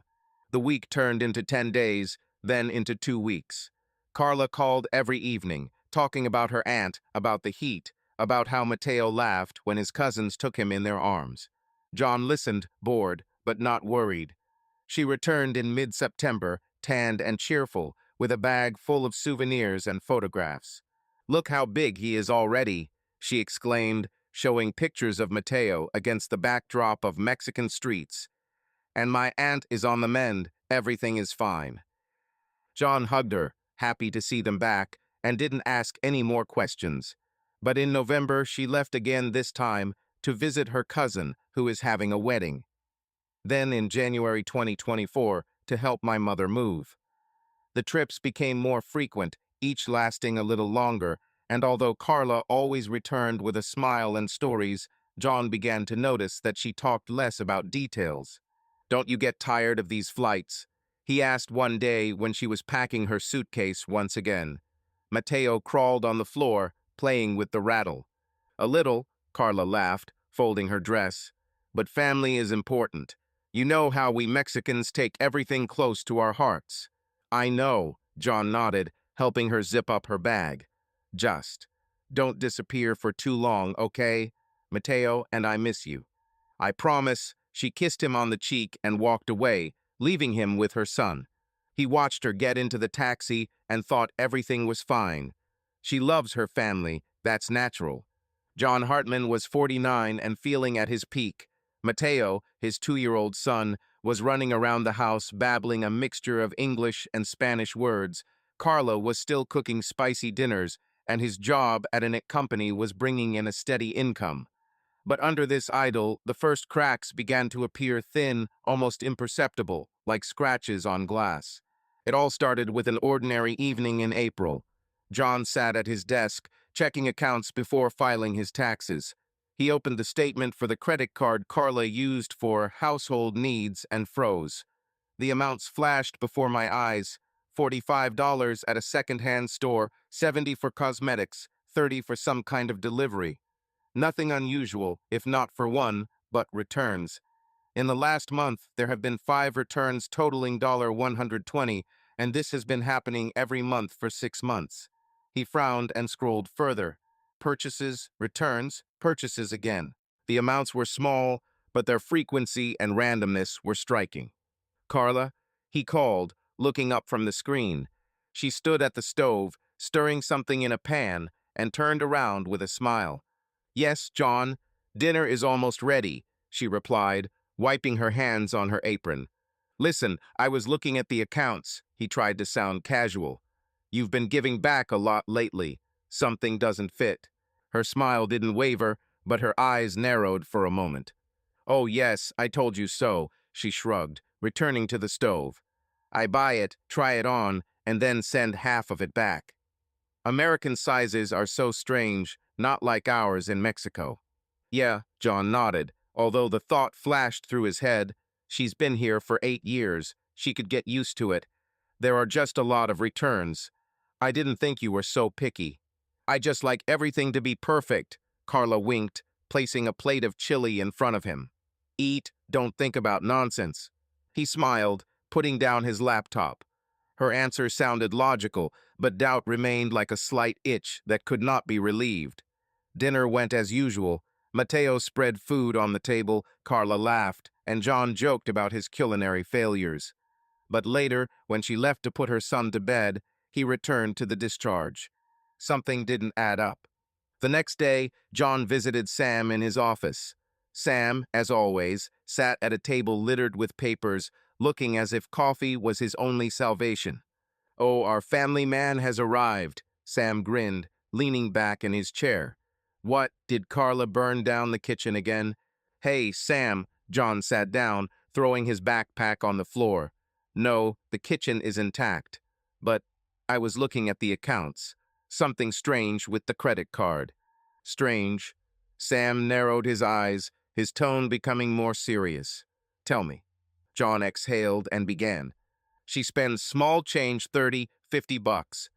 The week turned into 10 days, then into 2 weeks. Carla called every evening, talking about her aunt, about the heat, about how Mateo laughed when his cousins took him in their arms. John listened, bored, but not worried. She returned in mid-September, tanned and cheerful, with a bag full of souvenirs and photographs. "Look how big he is already," she exclaimed, showing pictures of Mateo against the backdrop of Mexican streets. "And my aunt is on the mend. Everything is fine." John hugged her, happy to see them back, and didn't ask any more questions. But in November, she left again, this time to visit her cousin, who is having a wedding. Then in January 2024, to help my mother move. The trips became more frequent, each lasting a little longer, and although Carla always returned with a smile and stories, John began to notice that she talked less about details. "Don't you get tired of these flights?" he asked one day when she was packing her suitcase once again. Mateo crawled on the floor, playing with the rattle. "A little," Carla laughed, folding her dress. "But family is important. You know how we Mexicans take everything close to our hearts." "I know," John nodded, helping her zip up her bag. "Just don't disappear for too long, okay? Mateo and I miss you." "I promise." She kissed him on the cheek and walked away, leaving him with her son. He watched her get into the taxi and thought everything was fine. She loves her family, that's natural. John Hartman was 49 and feeling at his peak. Mateo, his 2-year-old son, was running around the house babbling a mixture of English and Spanish words. Carla was still cooking spicy dinners, and his job at an company was bringing in a steady income. But under this idyll, the first cracks began to appear, thin, almost imperceptible, like scratches on glass. It all started with an ordinary evening in April. John sat at his desk, checking accounts before filing his taxes. He opened the statement for the credit card Carla used for household needs and froze. The amounts flashed before my eyes. $45 at a second-hand store, $70 for cosmetics, $30 for some kind of delivery. Nothing unusual, if not for one, but returns. In the last month, there have been 5 returns totaling $120, and this has been happening every month for 6 months. He frowned and scrolled further. Purchases, returns, purchases again. The amounts were small, but their frequency and randomness were striking. "Carla?" he called, looking up from the screen. She stood at the stove, stirring something in a pan, and turned around with a smile. "Yes, John, dinner is almost ready," she replied, wiping her hands on her apron. "Listen, I was looking at the accounts." He tried to sound casual. "You've been giving back a lot lately. Something doesn't fit." Her smile didn't waver, but her eyes narrowed for a moment. "Oh yes, I told you so," she shrugged, returning to the stove. "I buy it, try it on, and then send half of it back. American sizes are so strange, not like ours in Mexico." "Yeah," John nodded, although the thought flashed through his head. She's been here for 8 years. She could get used to it. There are just a lot of returns. "I didn't think you were so picky." "I just like everything to be perfect," Carla winked, placing a plate of chili in front of him. "Eat, don't think about nonsense." He smiled, putting down his laptop. Her answer sounded logical, but doubt remained like a slight itch that could not be relieved. Dinner went as usual. Mateo spread food on the table, Carla laughed, and John joked about his culinary failures. But later, when she left to put her son to bed, he returned to the discharge. Something didn't add up. The next day, John visited Sam in his office. Sam, as always, sat at a table littered with papers, looking as if coffee was his only salvation. "Oh, our family man has arrived," Sam grinned, leaning back in his chair. "What, did Carla burn down the kitchen again?" "Hey, Sam," John sat down, throwing his backpack on the floor. "No, the kitchen is intact. But I was looking at the accounts. Something strange with the credit card." "Strange?" Sam narrowed his eyes, his tone becoming more serious. "Tell me." John exhaled and began. "She spends small change, 30, 50 bucks.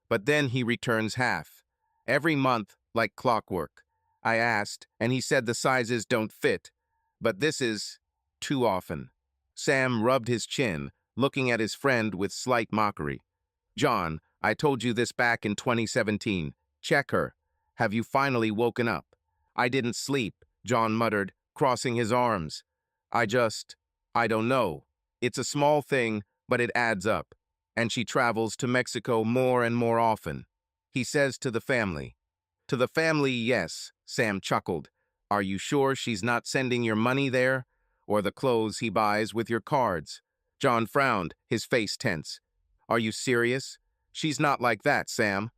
But then he returns half. Every month, like clockwork. I asked, and he said the sizes don't fit. But this is too often." Sam rubbed his chin, looking at his friend with slight mockery. "John, I told you this back in 2017. Check her. Have you finally woken up?" "I didn't sleep," John muttered, crossing his arms. I don't know. It's a small thing, but it adds up. And she travels to Mexico more and more often." He says to the family. "To the family, yes," Sam chuckled. "Are you sure she's not sending your money there? Or the clothes he buys with your cards?" John frowned, his face tense. "Are you serious? She's not like that, Sam.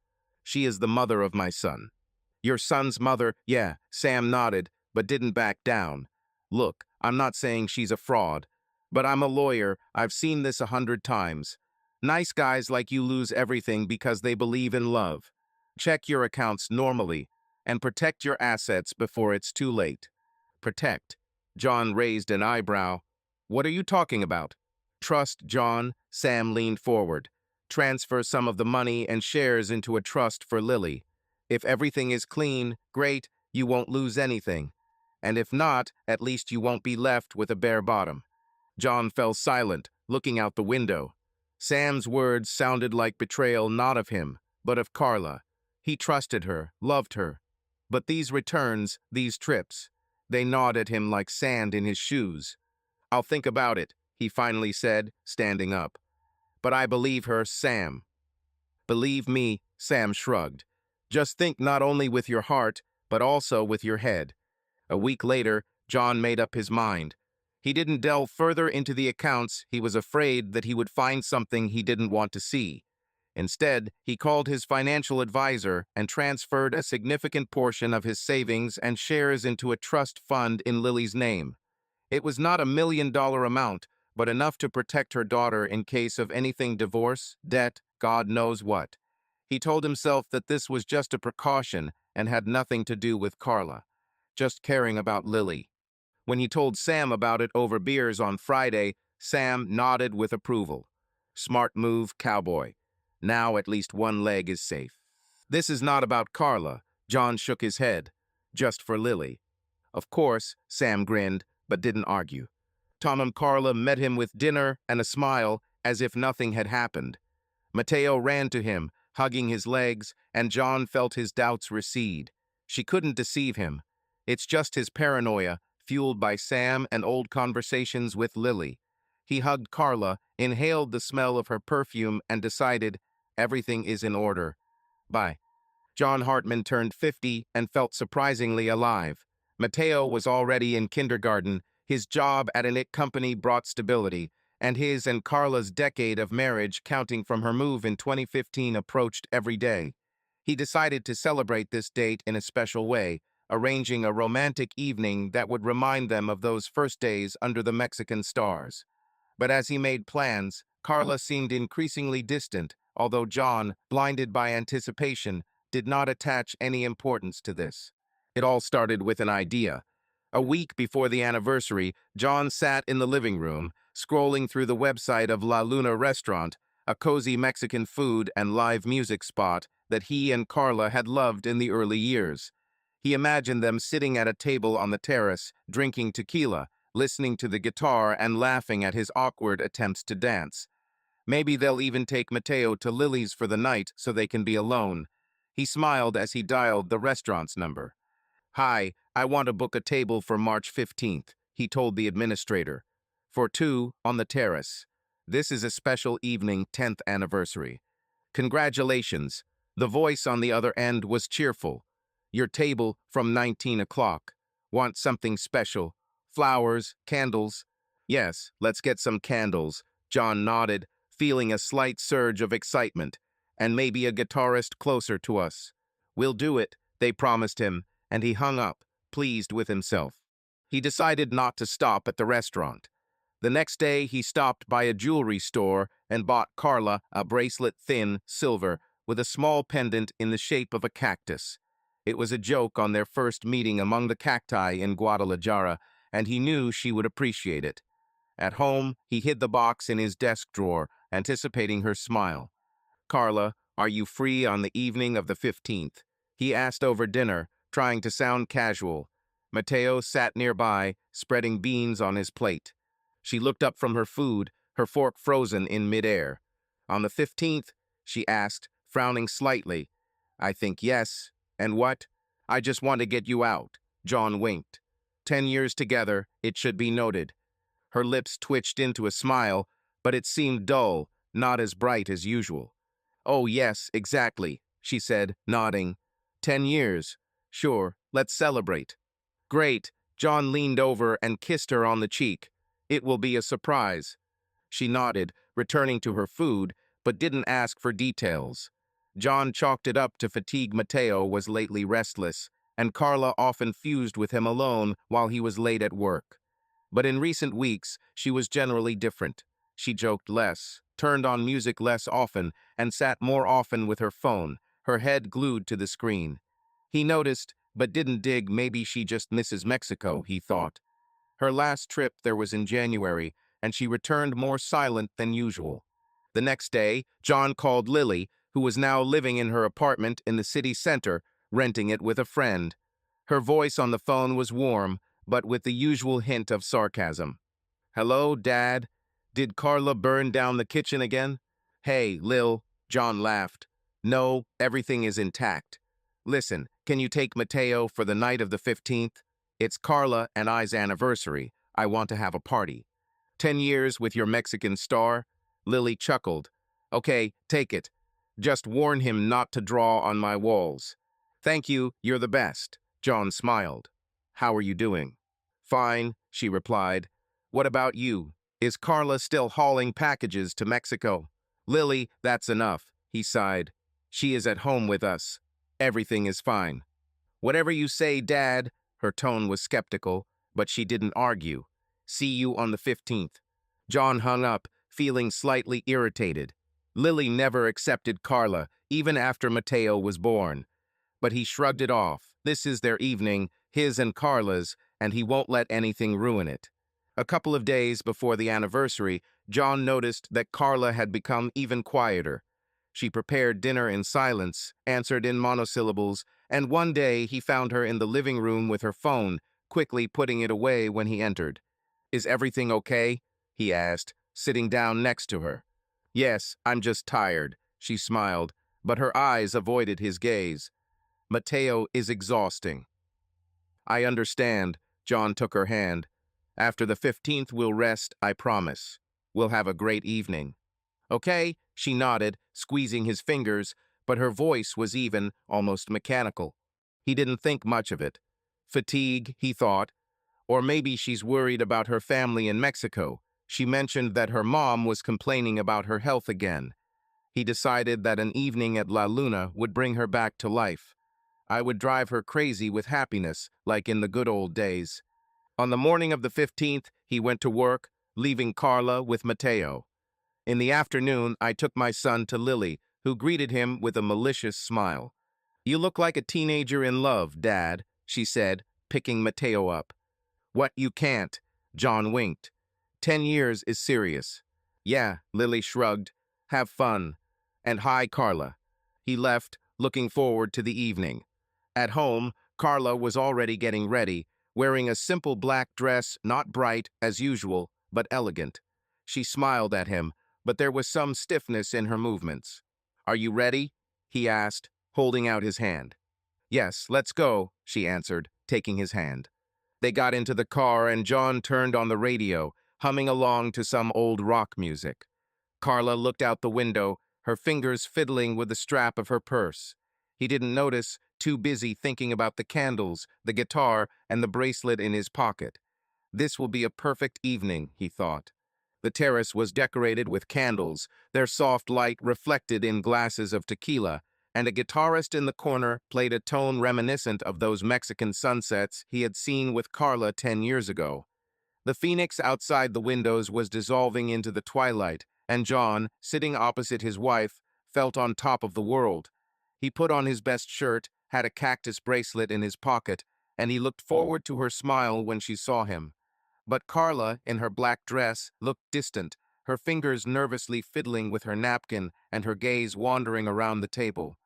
She is the mother of my son." "Your son's mother?" "Yeah," Sam nodded, but didn't back down. "Look, I'm not saying she's a fraud, but I'm a lawyer. I've seen this 100 times. Nice guys like you lose everything because they believe in love. Check your accounts normally and protect your assets before it's too late." "Protect?" John raised an eyebrow. "What are you talking about?" "Trust, John." Sam leaned forward. "Transfer some of the money and shares into a trust for Lily. If everything is clean, great, you won't lose anything. And if not, at least you won't be left with a bare bottom." John fell silent, looking out the window. Sam's words sounded like betrayal not of him, but of Carla. He trusted her, loved her. But these returns, these trips, they gnawed at him like sand in his shoes. "I'll think about it," he finally said, standing up. "But I believe her, Sam." "Believe me," Sam shrugged. "Just think not only with your heart, but also with your head." A week later, John made up his mind. He didn't delve further into the accounts. He was afraid that he would find something he didn't want to see. Instead, he called his financial advisor and transferred a significant portion of his savings and shares into a trust fund in Lily's name. It was not $1 million amount, but enough to protect her daughter in case of anything: divorce, debt, God knows what. He told himself that this was just a precaution and had nothing to do with Carla, just caring about Lily. When he told Sam about it over beers on Friday, Sam nodded with approval. "Smart move, cowboy. Now at least one leg is safe." "This is not about Carla." John shook his head. "Just for Lily." "Of course," Sam grinned, but didn't argue. Tom and Carla met him with dinner and a smile, as if nothing had happened. Mateo ran to him, hugging his legs, and John felt his doubts recede. She couldn't deceive him. It's just his paranoia, fueled by Sam and old conversations with Lily. He hugged Carla, inhaled the smell of her perfume, and decided, everything is in order. Bye. John Hartman turned 50 and felt surprisingly alive. Mateo was already in kindergarten, his job at an IT company brought stability, and his and Carla's decade of marriage, counting from her move in 2015, approached every day. He decided to celebrate this date in a special way, arranging a romantic evening that would remind them of those first days under the Mexican stars. But as he made plans, Carla seemed increasingly distant, although John, blinded by anticipation, did not attach any importance to this. It all started with an idea. A week before the anniversary, John sat in the living room, scrolling through the website of La Luna Restaurant, a cozy Mexican food and live music spot that he and Carla had loved in the early years. He imagined them sitting at a table on the terrace, drinking tequila, listening to the guitar and laughing at his awkward attempts to dance. Maybe they'll even take Mateo to Lily's for the night so they can be alone. He smiled as he dialed the restaurant's number. "Hi, I want to book a table for March 15th, he told the administrator. "For two, on the terrace. This is a special evening, 10th anniversary. "Congratulations." The voice on the other end was cheerful. Your table from 19 o'clock. Want something special? Flowers, candles? Yes, let's get some candles. John nodded, feeling a slight surge of excitement. And maybe a guitarist closer to us. We'll do it, they promised him, and he hung up, pleased with himself. He decided not to stop at the restaurant. The next day, he stopped by a jewelry store and bought Carla a bracelet thin, silver, with a small pendant in the shape of a cactus. It was a joke on their first meeting among the cacti in Guadalajara, and he knew she would appreciate it. At home, he hid the box in his desk drawer, anticipating her smile. Carla, are you free on the evening of the 15th? He asked over dinner, trying to sound casual. Mateo sat nearby, spreading beans on his plate. She looked up from her food, her fork frozen in midair. On the 15th, she asked, frowning slightly. I think yes. And what? I just want to get you out. John winked. 10 years together, it should be noted. Her lips twitched into a smile, but it seemed dull, not as bright as usual. Oh, yes, exactly, she said, nodding. 10 years. Sure, let's celebrate. Great. John leaned over and kissed her on the cheek. It will be a surprise. She nodded, returning to her food, but didn't ask for details. John chalked it up to fatigue. Mateo was lately restless, and Carla often fused with him alone while he was late at work. But in recent weeks, she was generally different. She joked less, turned on music less often, and sat more often with her phone, her head glued to the screen. He noticed, but didn't dig. Maybe she just misses Mexico, he thought. Her last trip there was in January, and she returned more silent than usual. The next day, John called Lily, who was now living in her apartment in the city center, renting it with a friend. Her voice on the phone was warm, but with the usual hint of sarcasm. Hello, Dad? Did Carla burn down the kitchen again? Hey, Lil, John laughed. No, everything is intact. Listen, can you take Mateo for the night of the 15th? It's Carla and I's anniversary. I want to have a party. 10 years with your Mexican star? Lily chuckled. Okay, take it. Just warn him not to draw on my walls. Thank you, you're the best. John smiled. How are you doing? Fine, she replied. What about you? Is Carla still hauling packages to Mexico? Lily, that's enough, he sighed. She is at home with us. Everything is fine. Whatever you say, Dad. Her tone was skeptical, but she didn't argue. See you on the 15th. John hung up, feeling slightly irritated. Lily never accepted Carla, even after Mateo was born. But he shrugged it off. This is their evening, his and Carla's, and he won't let anything ruin it. A couple of days before the anniversary, John noticed that Carla had become even quieter. She prepared dinner in silence, answered in monosyllables, and one day he found her in the living room with her phone, quickly putting it away when he entered. Is everything okay? He asked, sitting down next to her. Yes, I'm just tired, she smiled, but her eyes avoided his gaze. Mateo is exhausting. I understand, John took her hand. After the 15th we'll rest, I promise. We'll have a great evening. Okay, she nodded, squeezing his fingers, but her voice was even, almost mechanical. He didn't think much of it. Fatigue, he thought. Or maybe she's worried about her family in Mexico. She mentioned that her mom was complaining about her health again. He decided that an evening at La Luna would bring her back to life. I would drive her crazy with happiness, like in the good old days. On the morning of the 15th, he went to work, leaving Carla with Mateo. In the afternoon, I took my son to Lily, who greeted him with a malicious smile. You look like a teenager in love, Dad, she said, picking Mateo up. What, you can't? John winked. 10 years is serious. Yeah, Lily shrugged. Have fun. And hi, Carla. He left, looking forward to the evening. At home, Carla was already getting ready, wearing a simple black dress, not bright, as usual, but elegant. She smiled at him, but there was some stiffness in her movements. Are you ready? He asked, holding out his hand. Yes, let's go, she answered, taking his hand. They got into the car and John turned on the radio, humming along to some old rock music. Carla looked out the window, her fingers fiddling with the strap of her purse. He didn't notice too busy thinking about the candles, the guitar, and the bracelet in his pocket. This will be a perfect evening, he thought. The terrace was decorated with candles, their soft light reflected in glasses of tequila, and a guitarist in the corner played a tone reminiscent of those Mexican sunsets he had seen with Carla 10 years ago. The phoenix outside the windows was dissolving into the twilight, and John, sitting opposite his wife, felt on top of the world. He put on his best shirt, had a cactus bracelet in his pocket, and he looked forward to her smile when she saw him. But Carla, in her black dress, looked distant, her fingers nervously fiddling with her napkin and her gaze wandering around the table.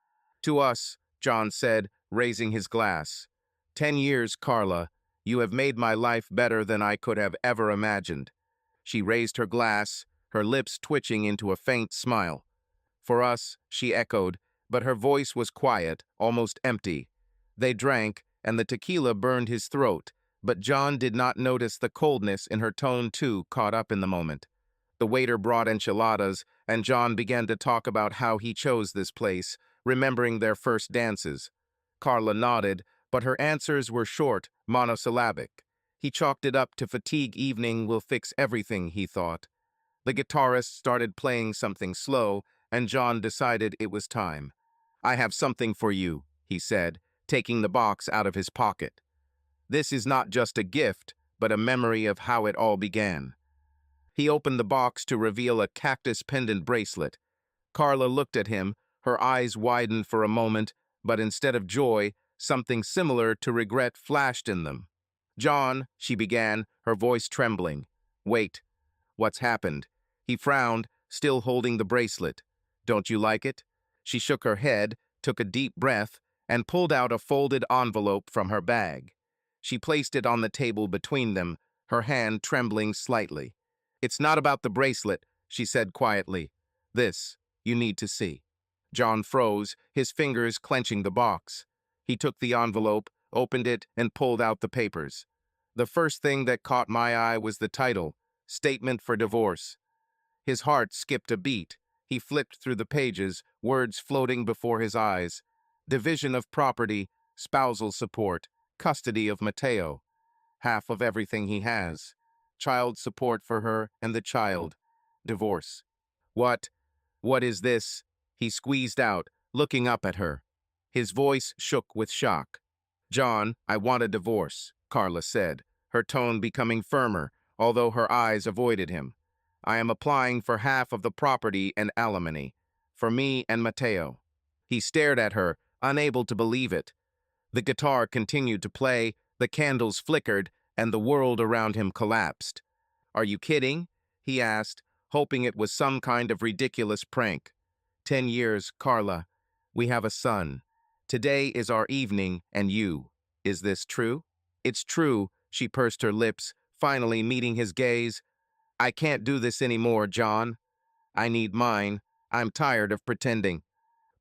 "To us," John said, raising his glass. "10 years, Carla. You have made my life better than I could have ever imagined." She raised her glass, her lips twitching into a faint smile. "For us," she echoed, but her voice was quiet, almost empty. They drank, and the tequila burned his throat, but John did not notice the coldness in her tone too, caught up in the moment. The waiter brought enchiladas, and John began to talk about how he chose this place, remembering their first dances. Carla nodded, but her answers were short, monosyllabic. He chalked it up to fatigue. Evening will fix everything, he thought. The guitarist started playing something slow, and John decided it was time. "I have something for you," he said, taking the box out of his pocket. "This is not just a gift, but a memory of how it all began." He opened the box to reveal a cactus pendant bracelet. Carla looked at him, her eyes widened for a moment, but instead of joy, something similar to regret flashed in them. "John," she began, her voice trembling. "Wait. What's happened?" He frowned, still holding the bracelet. "Don't you like it?" She shook her head, took a deep breath, and pulled out a folded envelope from her bag. She placed it on the table between them, her hand trembling slightly. "It's not about the bracelet," she said quietly. "This, you need to see." John froze, his fingers clenching the box. He took the envelope, opened it, and pulled out the papers. The first thing that caught my eye was the title, Statement for Divorce. His heart skipped a beat. He flipped through the pages, words floating before his eyes. Division of property, spousal support, custody of Mateo. Half of everything he has. Child support for her and the child. Divorce. What is this?" he squeezed out, looking up at her. His voice shook with shock. "John, I want a divorce," Carla said, her tone becoming firmer, although her eyes avoided him. "I am applying for half of the property and alimony. For me and Mateo." He stared at her, unable to believe it. The guitar continued to play, the candles flickered, and the world around him collapsed. "Are you kidding?" he asked, hoping it was some kind of ridiculous prank. 10 years, Carla. We have a son. Today is our evening, and you. Is this true?" "It's true," she pursed her lips, finally meeting his gaze. "I can't do this anymore, John. I need mine. I'm tired of pretending."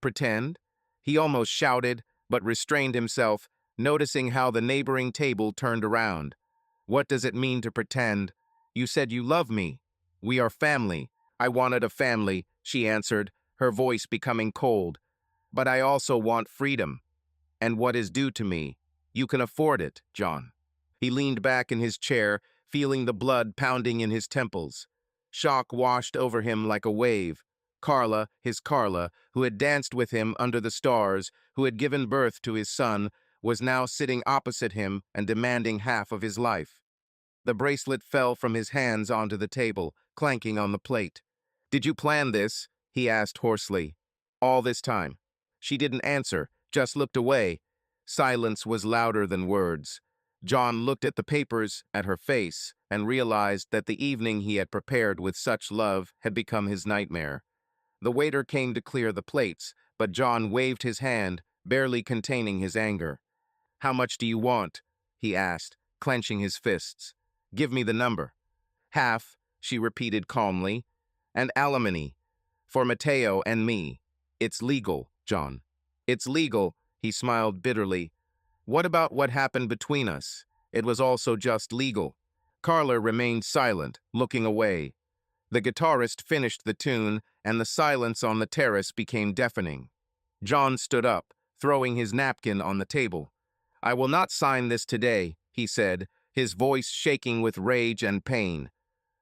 "Pretend?" He almost shouted, but restrained himself, noticing how the neighboring table turned around. "What does it mean to pretend? You said you love me. We are family." "I wanted a family," she answered, her voice becoming cold. "But I also want freedom. And what is due to me? You can afford it, John." He leaned back in his chair, feeling the blood pounding in his temples. Shock washed over him like a wave. Carla, his Carla, who had danced with him under the stars, who had given birth to his son, was now sitting opposite him and demanding half of his life. The bracelet fell from his hands onto the table, clanking on the plate. "Did you plan this?" he asked hoarsely. "All this time?" She didn't answer, just looked away. Silence was louder than words. John looked at the papers, at her face, and realized that the evening he had prepared with such love had become his nightmare. The waiter came to clear the plates, but John waved his hand, barely containing his anger. "How much do you want?" he asked, clenching his fists. "Give me the number." "Half," she repeated calmly. "And alimony. For Mateo and me. It's legal, John." "It's legal," he smiled bitterly. "What about what happened between us? It was also just legal." Carla remained silent, looking away. The guitarist finished the tune, and the silence on the terrace became deafening. John stood up, throwing his napkin on the table. "I will not sign this today," he said, his voice shaking with rage and pain.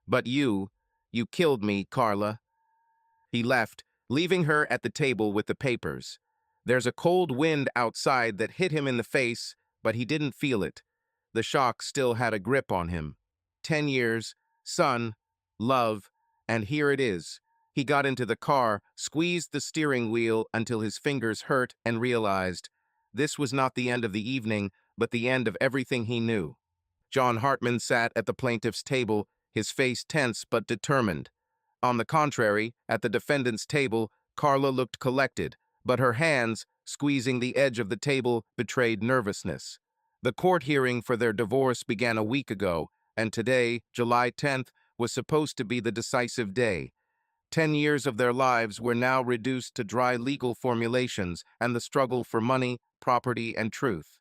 "But you killed me, Carla." He left, leaving her at the table with the papers. There's a cold wind outside that hit him in the face, but he didn't feel it. The shock still had a grip on him. 10 years, son, love, and here it is. He got into the car, squeezed the steering wheel until his fingers hurt, and realized this was not the end of the evening, but the end of everything he knew. John Hartman sat at the plaintiff's table, his face tense but determined. On the contrary, at the defendant's table, Carla looked collected, but her hands, squeezing the edge of the table, betrayed nervousness. The court hearing for their divorce began a week ago, and today, July 10th, was supposed to be the decisive day. 10 years of their lives were now reduced to dry legal formulations and the struggle for money, property, and truth.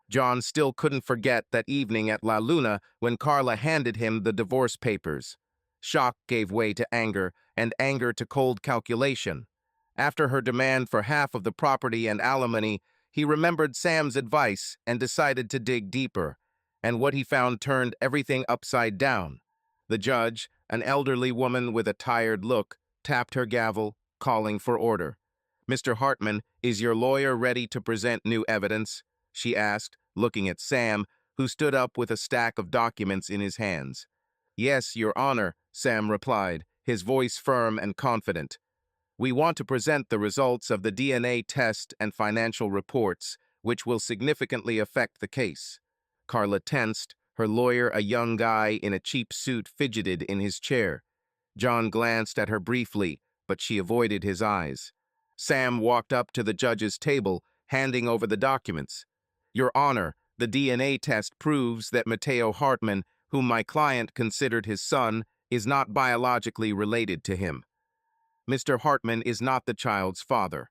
John still couldn't forget that evening at La Luna when Carla handed him the divorce papers. Shock gave way to anger, and anger to cold calculation. After her demand for half of the property and alimony, he remembered Sam's advice and decided to dig deeper. And what he found turned everything upside down. The judge, an elderly woman with a tired look, tapped her gavel, calling for order. "Mr. Hartman, is your lawyer ready to present new evidence?" she asked, looking at Sam, who stood up with a stack of documents in his hands. "Yes, Your Honor," Sam replied, his voice firm and confident. "We want to present the results of the DNA test and financial reports, which will significantly affect the case." Carla tensed. Her lawyer, a young guy in a cheap suit, fidgeted in his chair. John glanced at her briefly, but she avoided his eyes. Sam walked up to the judge's table, handing over the documents. "Your Honor, the DNA test proves that Mateo Hartman, whom my client considered his son, is not biologically related to him. Mr. Hartman is not the child's father."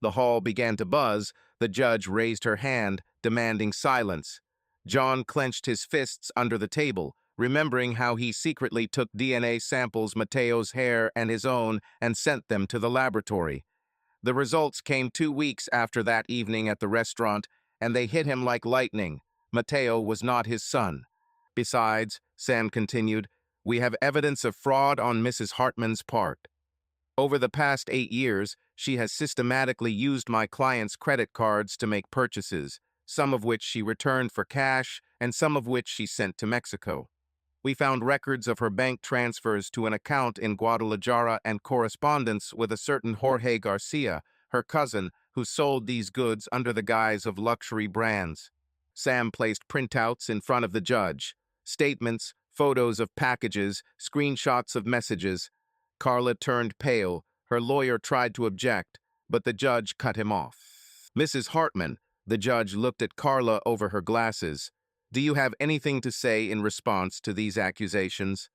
The hall began to buzz. The judge raised her hand, demanding silence. John clenched his fists under the table, remembering how he secretly took DNA samples Mateo's hair and his own and sent them to the laboratory. The results came 2 weeks after that evening at the restaurant, and they hit him like lightning. Mateo was not his son. "Besides," Sam continued, "we have evidence of fraud on Mrs. Hartman's part. Over the past 8 years, she has systematically used my client's credit cards to make purchases, some of which she returned for cash and some of which she sent to Mexico. We found records of her bank transfers to an account in Guadalajara and correspondence with a certain Jorge Garcia, her cousin, who sold these goods under the guise of luxury brands." Sam placed printouts in front of the judge. Statements, photos of packages, screenshots of messages. Carla turned pale. Her lawyer tried to object, but the judge cut him off. "Mrs. Hartman," the judge looked at Carla over her glasses. "Do you have anything to say in response to these accusations?"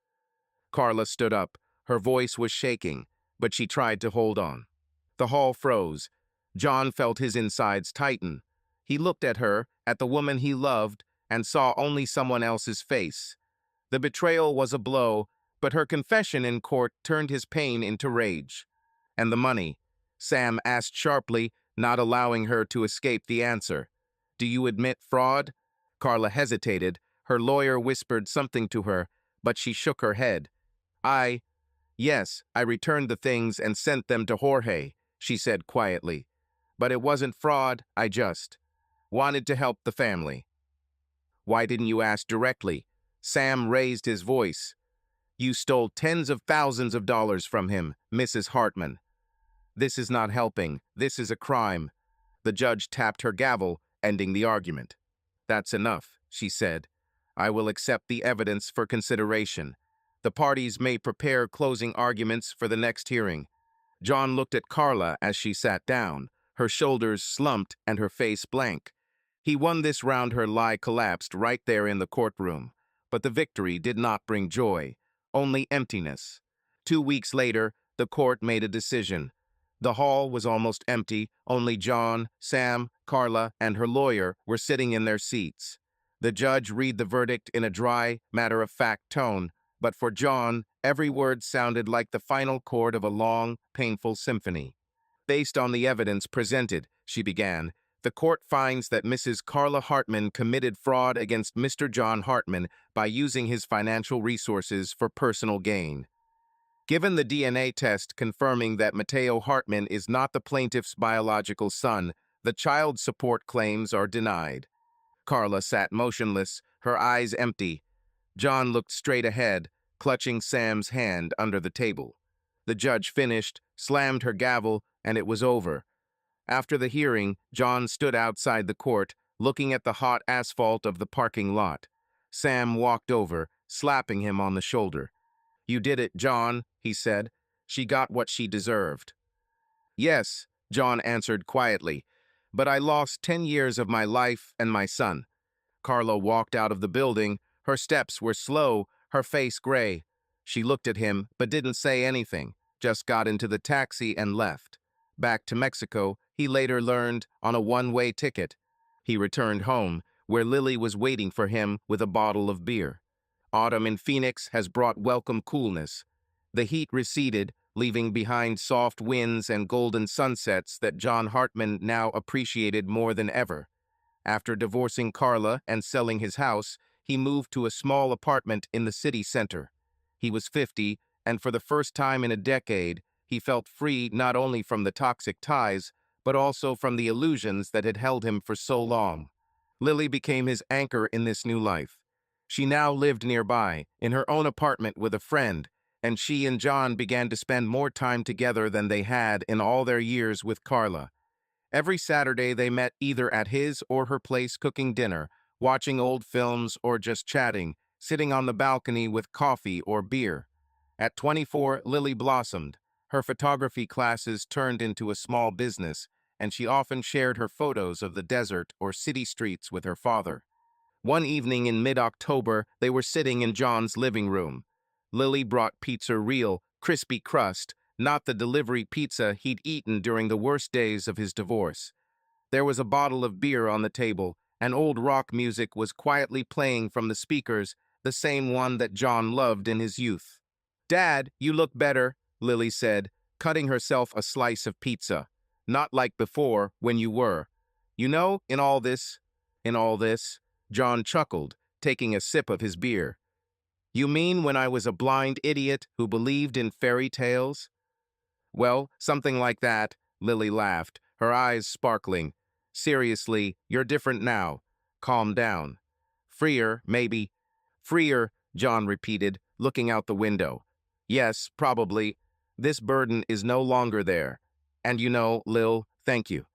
Carla stood up. Her voice was shaking, but she tried to hold on. The hall froze. John felt his insides tighten. He looked at her, at the woman he loved, and saw only someone else's face. The betrayal was a blow, but her confession in court turned his pain into rage. "And the money?" Sam asked sharply, not allowing her to escape the answer. "Do you admit fraud?" Carla hesitated. Her lawyer whispered something to her, but she shook her head. Yes, I returned the things and sent them to Jorge," she said quietly. "But it wasn't fraud, I just wanted to help the family." "Why didn't you ask directly?" Sam raised his voice. "You stole tens of thousands of dollars from him, Mrs. Hartman. This is not helping. This is a crime." The judge tapped her gavel, ending the argument. "That's enough," she said. "I will accept the evidence for consideration. The parties may prepare closing arguments for the next hearing." John looked at Carla as she sat down, her shoulders slumped and her face blank. He won this round. Her lie collapsed right there in the courtroom. But the victory did not bring joy, only emptiness. 2 weeks later, the court made a decision. The hall was almost empty. Only John, Sam, Carla, and her lawyer were sitting in their seats. The judge read the verdict in a dry, matter-of-fact tone, but for John, every word sounded like the final chord of a long, painful symphony. "Based on the evidence presented," she began, The court finds that Mrs. Carla Hartman committed fraud against Mr. John Hartman by using his financial resources for personal gain. Given the DNA test confirming that Mateo Hartman is not the plaintiff's biological son, the child support claims are denied. Carla sat motionless, her eyes empty. John looked straight ahead, clutching Sam's hand under the table. The judge finished, slammed her gavel, and it was over. After the hearing, John stood outside the court, looking at the hot asphalt of the parking lot. Sam walked over, slapping him on the shoulder. "You did it, John," he said. "She got what she deserved." "Yes," John answered quietly, "but I lost 10 years of my life and my son." Carla walked out of the building. Her steps were slow, her face gray. She looked at him, but didn't say anything, just got into the taxi and left. Back to Mexico, he later learned, on a one-way ticket. He returned home, where Lily was waiting for him with a bottle of beer. Autumn in Phoenix has brought welcome coolness. The heat receded, leaving behind soft winds and golden sunsets that John Hartman now appreciated more than ever. After divorcing Carla and selling his house, he moved to a small apartment in the city center. He was 50, and for the first time in a decade, he felt free not only from the toxic ties, but also from the illusions that had held him for so long. Lily became his anchor in this new life. She now lived nearby, in her own apartment with a friend, and she and John began to spend more time together than they had in all their years with Carla. Every Saturday they met either at his or her place cooking dinner, watching old films, or just chatting, sitting on the balcony with coffee or beer. At 24, Lily blossomed. Her photography classes turned into a small business, and she often shared her photos of the desert or city streets with her father. One evening in mid-October, they were sitting in John's living room. Lily brought pizza real, crispy crust, not the delivery pizza he'd eaten during the worst days of his divorce. There was a bottle of beer on the table, and old rock music was quietly playing from the speakers, the same one that John loved in his youth. "Dad, you look better," Lily said, cutting herself a slice of pizza. "Not like before, when you were. You know, in all this, John chuckled, taking a sip of his beer. "You mean when I was a blind idiot who believed in fairy tales?" "Well, something like that," Lily laughed, her eyes sparkling. "Seriously, you're different now. Calm down." "Freer, maybe." "Freer," John repeated, looking out the window. "Yes, probably. This burden is no longer there. And you know, Lil, thank you."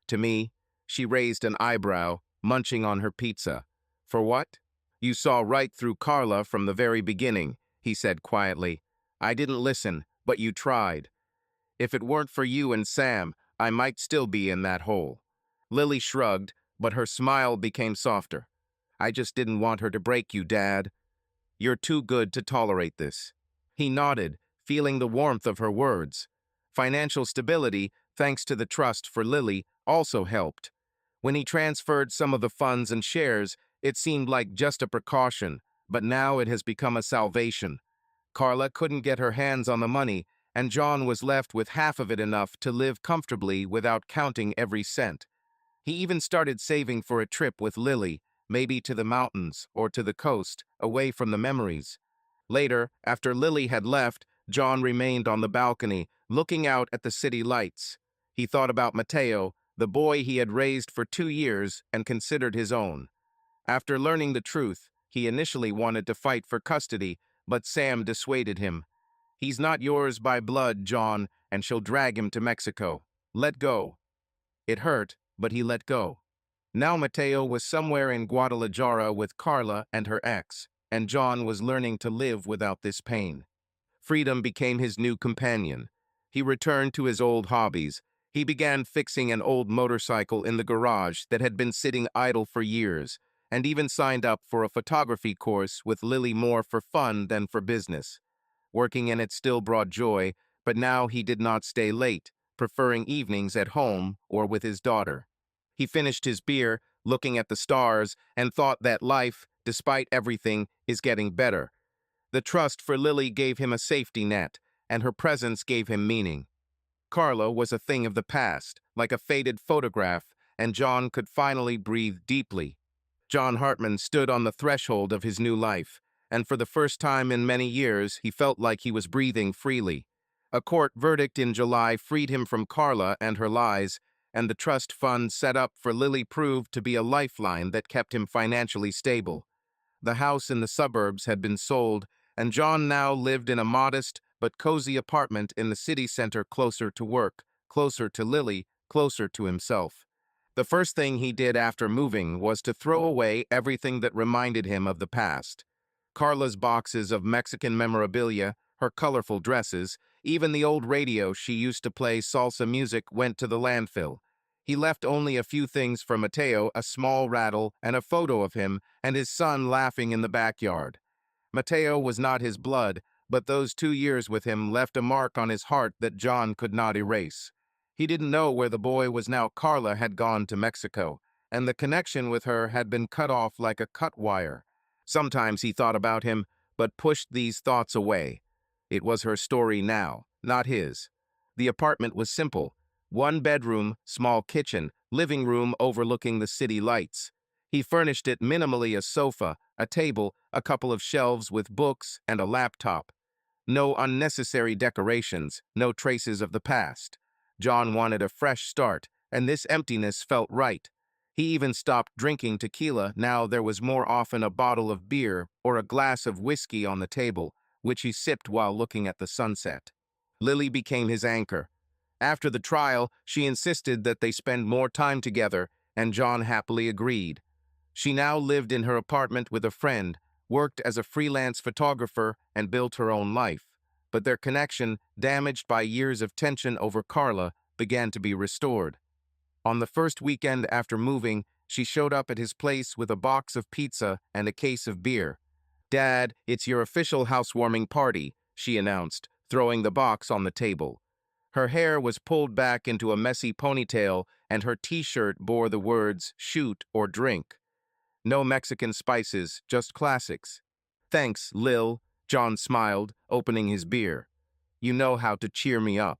To me, she raised an eyebrow, munching on her pizza. "For what?" "You saw right through Carla from the very beginning," he said quietly. "I didn't listen, but you tried. If it weren't for you and Sam, I might still be in that hole." Lily shrugged, but her smile became softer. "I just didn't want her to break you, Dad. You're too good to tolerate this." He nodded, feeling the warmth of her words. Financial stability, thanks to the trust for Lily, also helped. When he transferred some of the funds and shares, it seemed like just a precaution, but now it has become a salvation. Carla couldn't get her hands on the money, and John was left with half of it, enough to live comfortably without counting every cent. He even started saving for a trip with Lily, maybe to the mountains or to the coast, away from the memories. Later, after Lily had left, John remained on the balcony, looking out at the city lights. He thought about Mateo, the boy he had raised for 2 years and considered his own. After learning the truth, he initially wanted to fight for custody, but Sam dissuaded him. "He's not yours by blood, John, and she'll drag him to Mexico. Let go." It hurt, but he let go. Now Mateo was somewhere in Guadalajara with Carla and her ex, and John was learning to live without this pain. Freedom became his new companion. He returned to his old hobbies. He began fixing an old motorcycle in the garage that had been sitting idle for years, and even signed up for a photography course with Lily more for fun than for business. Working in it still brought joy, but now he did not stay late, preferring evenings at home or with his daughter. He finished his beer, looking at the stars, and thought that life, despite everything, is getting better. The trust for Lily gave him a safety net, and her presence gave him meaning. Carla was a thing of the past, like a faded photograph, and John could finally breathe deeply. John Hartman stood on the threshold of his new life, and for the first time in many years, he felt like he was breathing freely. A court verdict in July freed him from Carla and her lies, and the trust fund set up for Lily proved to be a lifeline that kept him financially stable. The house in the suburbs had been sold, and John now lived in a modest but cozy apartment in the city center closer to work, closer to Lily, closer to himself. The first thing he did after moving was to throw away everything that reminded him of the past. Carla's boxes of Mexican memorabilia, her colorful dresses, even the old radio she used to play salsa music went to the landfill. He left only a few things for Mateo, a small rattle and a photo of him and his son laughing in the backyard. Mateo was not his blood, but those 2 years with him left a mark on his heart that John could not erase. He didn't know where the boy was now. Carla had gone to Mexico, and the connection with her had been cut off like a cut wire. Sometimes he thought about him, but pushed these thoughts away. It was her story now, not his. The apartment was simple. One bedroom, small kitchen, living room overlooking the city lights. He furnished it minimally: a sofa, a table, a couple of shelves with books, and a laptop. No unnecessary decorations, no traces of the past. John wanted a fresh start, and this emptiness felt right. He even stopped drinking tequila. Now there was more often a bottle of beer or a glass of whiskey on the table, which he sipped while looking at the sunset. Lily became his anchor. After the trial, she insisted that they spend more time together, and John happily agreed. She now lived in her apartment with a friend, worked as a freelance photographer, and built her own life. But their connection, damaged by years of tension over Carla, began to be restored. On the first weekend after moving, she showed up at his place with a box of pizza and a case of beer. "Dad, it's your official housewarming party," she announced, throwing the box on the table. Her hair was pulled back into a messy ponytail, and her t-shirt bore the words "shoot" or "drink." No Mexican spices, just classics. "Thanks, Lil," John smiled, opening his beer. "You know how to cheer me up."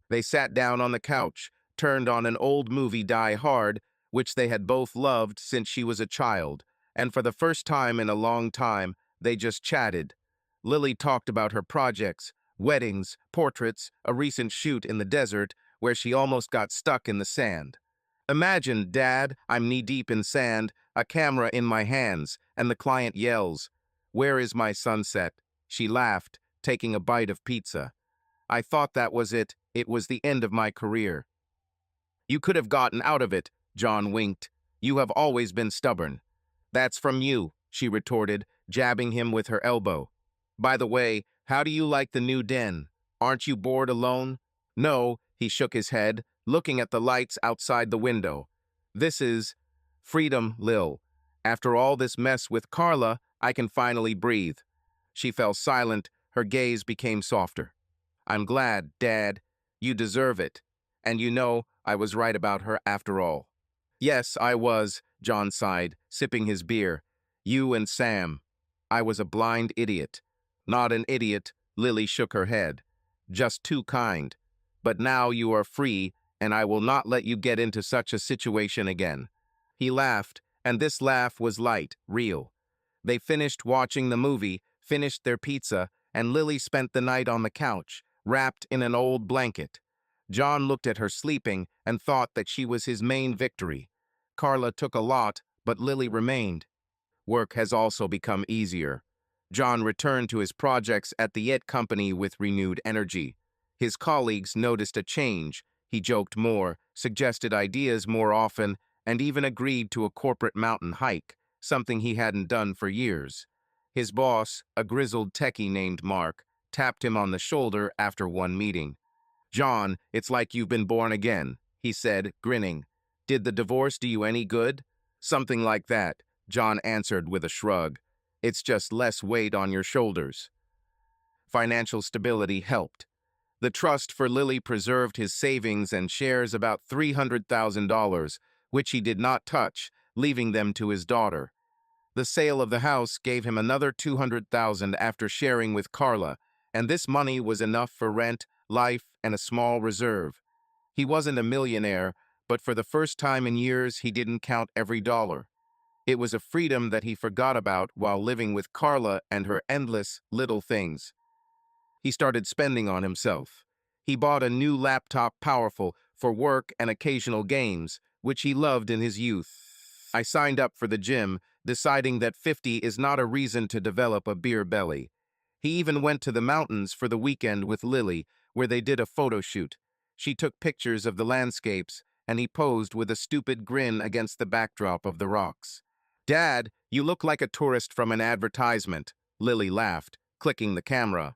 They sat down on the couch, turned on an old movie, Die Hard, which they had both loved since she was a child, and for the first time in a long time, they just chatted. Lily talked about her projects, weddings, portraits, a recent shoot in the desert where she almost got stuck in the sand. "Imagine, Dad, I'm knee-deep in sand, a camera in my hands, and the client yells, 'Where is my sunset?'" She laughed, taking a bite of pizza. "I thought that was it. It was the end of my career." "You could have gotten out of it," John winked. "You have always been stubborn." "That's from you," she retorted, jabbing him with her elbow. "By the way, how do you like the new den? Aren't you bored alone?" "No," he shook his head, looking at the lights outside the window. "This is freedom, Lil. After all this mess with Carla, I can finally breathe." She fell silent, her gaze became softer. "I'm glad, Dad. You deserve it. And you know, I was right about her after all." "Yes, I was," John sighed, sipping his beer. "You and Sam. I was a blind idiot." "Not an idiot," Lily shook her head. "Just too kind. But now you are free, and I will not let you get into such a situation again." He laughed, and this laugh was light, real. They finished watching the movie, finished their pizza, and Lily spent the night on the couch, wrapped in an old blanket. John looked at her sleeping and thought that she was his main victory. Carla took a lot, but Lily remained. Work has also become easier. John returned to his projects at the IT company with renewed energy. His colleagues noticed a change. He joked more, suggested ideas more often, and even agreed to a corporate mountain hike, something he hadn't done for years. His boss, a grizzled techie named Mark, tapped him on the shoulder after one meeting. "John, it's like you've been born again," he said, grinning. "Did the divorce do you any good?" "Something like that," John answered with a shrug. "It's just less weight on your shoulders." Financial stability helped. The trust for Lily preserved his savings and shares, about $300,000, which he did not touch, leaving them to his daughter. The sale of the house gave him another $200,000 after sharing with Carla, and this money was enough for rent, life, and a small reserve. He wasn't a millionaire, But for the first time in years, he didn't count every dollar. It was a freedom that he forgot about while living with Carla and her endless little things. He started spending on himself. He bought a new laptop powerful for work and occasional games, which he loved in his youth. I signed up for the gym, deciding that 50 is not a reason to develop a beer belly. He even went to the mountains for the weekend with Lily, where they did a photo shoot. She took pictures of the landscapes, and he posed with a stupid grin against the backdrop of the rocks. "Dad, you look like a tourist from an advertisement," Lily laughed, clicking the camera.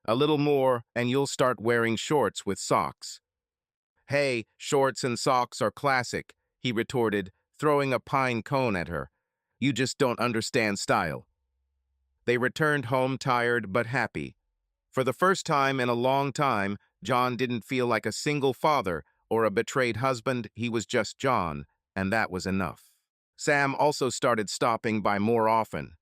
"A little more, and you'll start wearing shorts with socks." "Hey, shorts and socks are classic," he retorted, throwing a pine cone at her. "You just don't understand style." They returned home tired but happy. For the first time in a long time, John didn't feel like a single father or a betrayed husband. He was just John, and that was enough. Sam also started stopping by more often.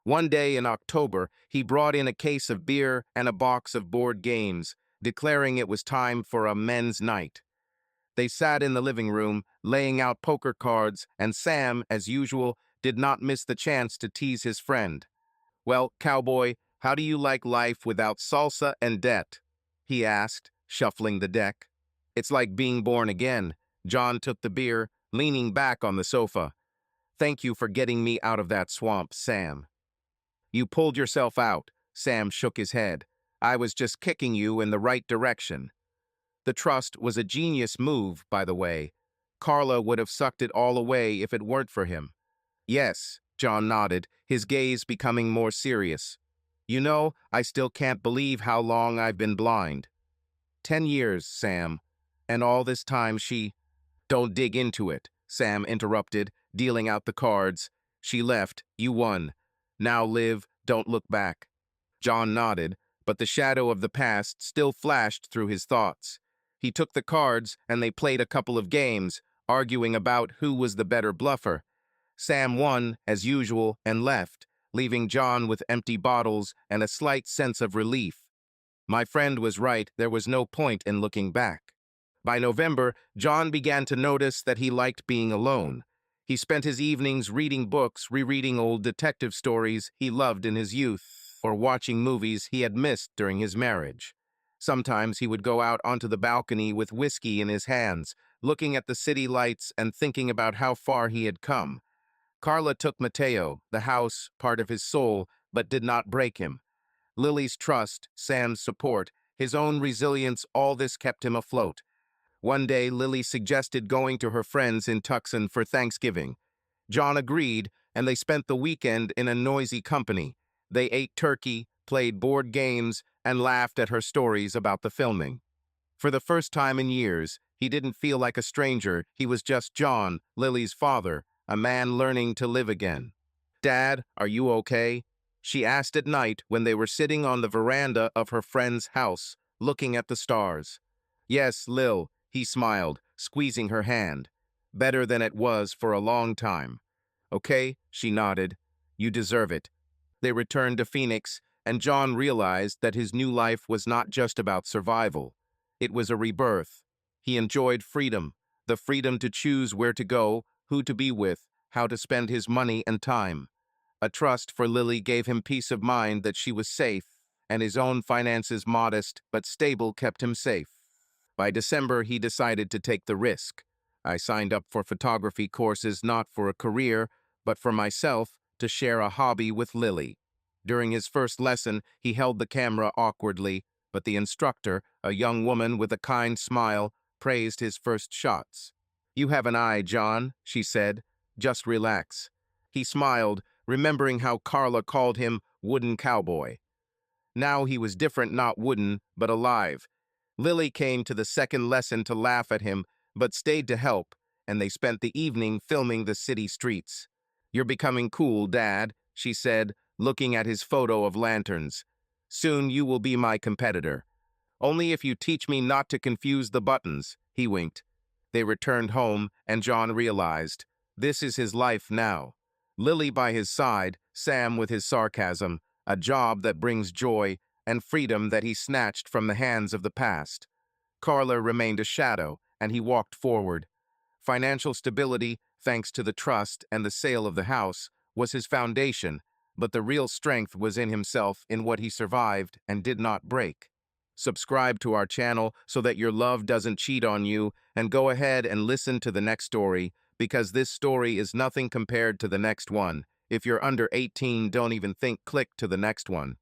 One day in October, he brought in a case of beer and a box of board games, declaring it was time for a men's night. They sat in the living room, laying out poker cards, and Sam, as usual, did not miss the chance to tease his friend. "Well, cowboy, how do you like life without salsa and debt?" he asked, shuffling the deck. "It's like being born again." John took the beer, leaning back on the sofa. "Thank you for getting me out of that swamp, Sam." "You pulled yourself out." Sam shook his head. "I was just kicking you in the right direction." The trust was a genius move, by the way. Carla would have sucked it all away if it weren't for him. "Yes," John nodded, his gaze becoming more serious. "You know, I still can't believe how long I've been blind." 10 years, Sam. And all this time she— "Don't dig into it," Sam interrupted, dealing out the cards. "She left. You won. Now live, don't look back." John nodded, but the shadow of the past still flashed through his thoughts. He took the cards, and they played a couple of games, arguing about who was the better bluffer. Sam won, as usual, and left, leaving John with empty bottles and a slight sense of relief. My friend was right, there was no point in looking back. By November, John began to notice that he liked being alone. He spent his evenings reading books, rereading old detective stories he loved in his youth, or watching movies he had missed during his marriage. Sometimes he would go out onto the balcony with whiskey in his hands, looking at the city lights and thinking about how far he had come. Carla took Mateo, the house, part of his soul, but did not break him. Lily's trust, Sam's support, his own resilience, all this kept him afloat. One day, Lily suggested going to her friends in Tucson for Thanksgiving. John agreed, and they spent the weekend in a noisy company. They ate turkey, played board games, and laughed at her stories about the filming. For the first time in years, he didn't feel like a stranger. He was just John, Lily's father, a man learning to live again. "Dad, are you okay?" she asked at night when they were sitting on the veranda of her friend's house, looking at the stars. "Yes, Lil," he smiled, squeezing her hand. "Better than it was for a long time." "Okay," she nodded. "You deserve it." They returned to Phoenix, and John realized that his new life was not just about survival. It was a rebirth. He enjoyed freedom, the freedom to choose where to go, who to be with, how to spend his money and time. A trust for Lily gave him peace of mind that she was safe, and his own finances, modest but stable, kept him safe. By December, he decided to take the risk. I signed up for photography courses not for a career, but for myself, to share a hobby with Lily. During his first lesson, he held the camera awkwardly, but the instructor, a young woman with a kind smile, praised his first shots. "You have an eye, John," she said. "Just relax." He smiled, remembering how Carla called him wooden cowboy. Now he was different, not wooden, but alive. Lily came to the second lesson to laugh at him, but stayed to help, and they spent the evening filming the city streets. "You're becoming cool, Dad," she said, looking at his photo of lanterns. "Soon you will be my competitor. Only if you teach me not to confuse the buttons," he winked. They returned home, and John realized, this is his life now. Lily by his side, Sam with his sarcasm, a job that brings joy, and freedom that he snatched from the hands of the past. Carla remained a shadow, and he walked forward. Financial stability, thanks to the trust and the sale of the house, was his foundation, but the real strength was in himself, in what he survived and did not break. Subscribe to our channel so that your love doesn't cheat on you, and go ahead and listen to the next story, because this story is nothing compared to the next one. If you're under 18, don't even think, click to the next one.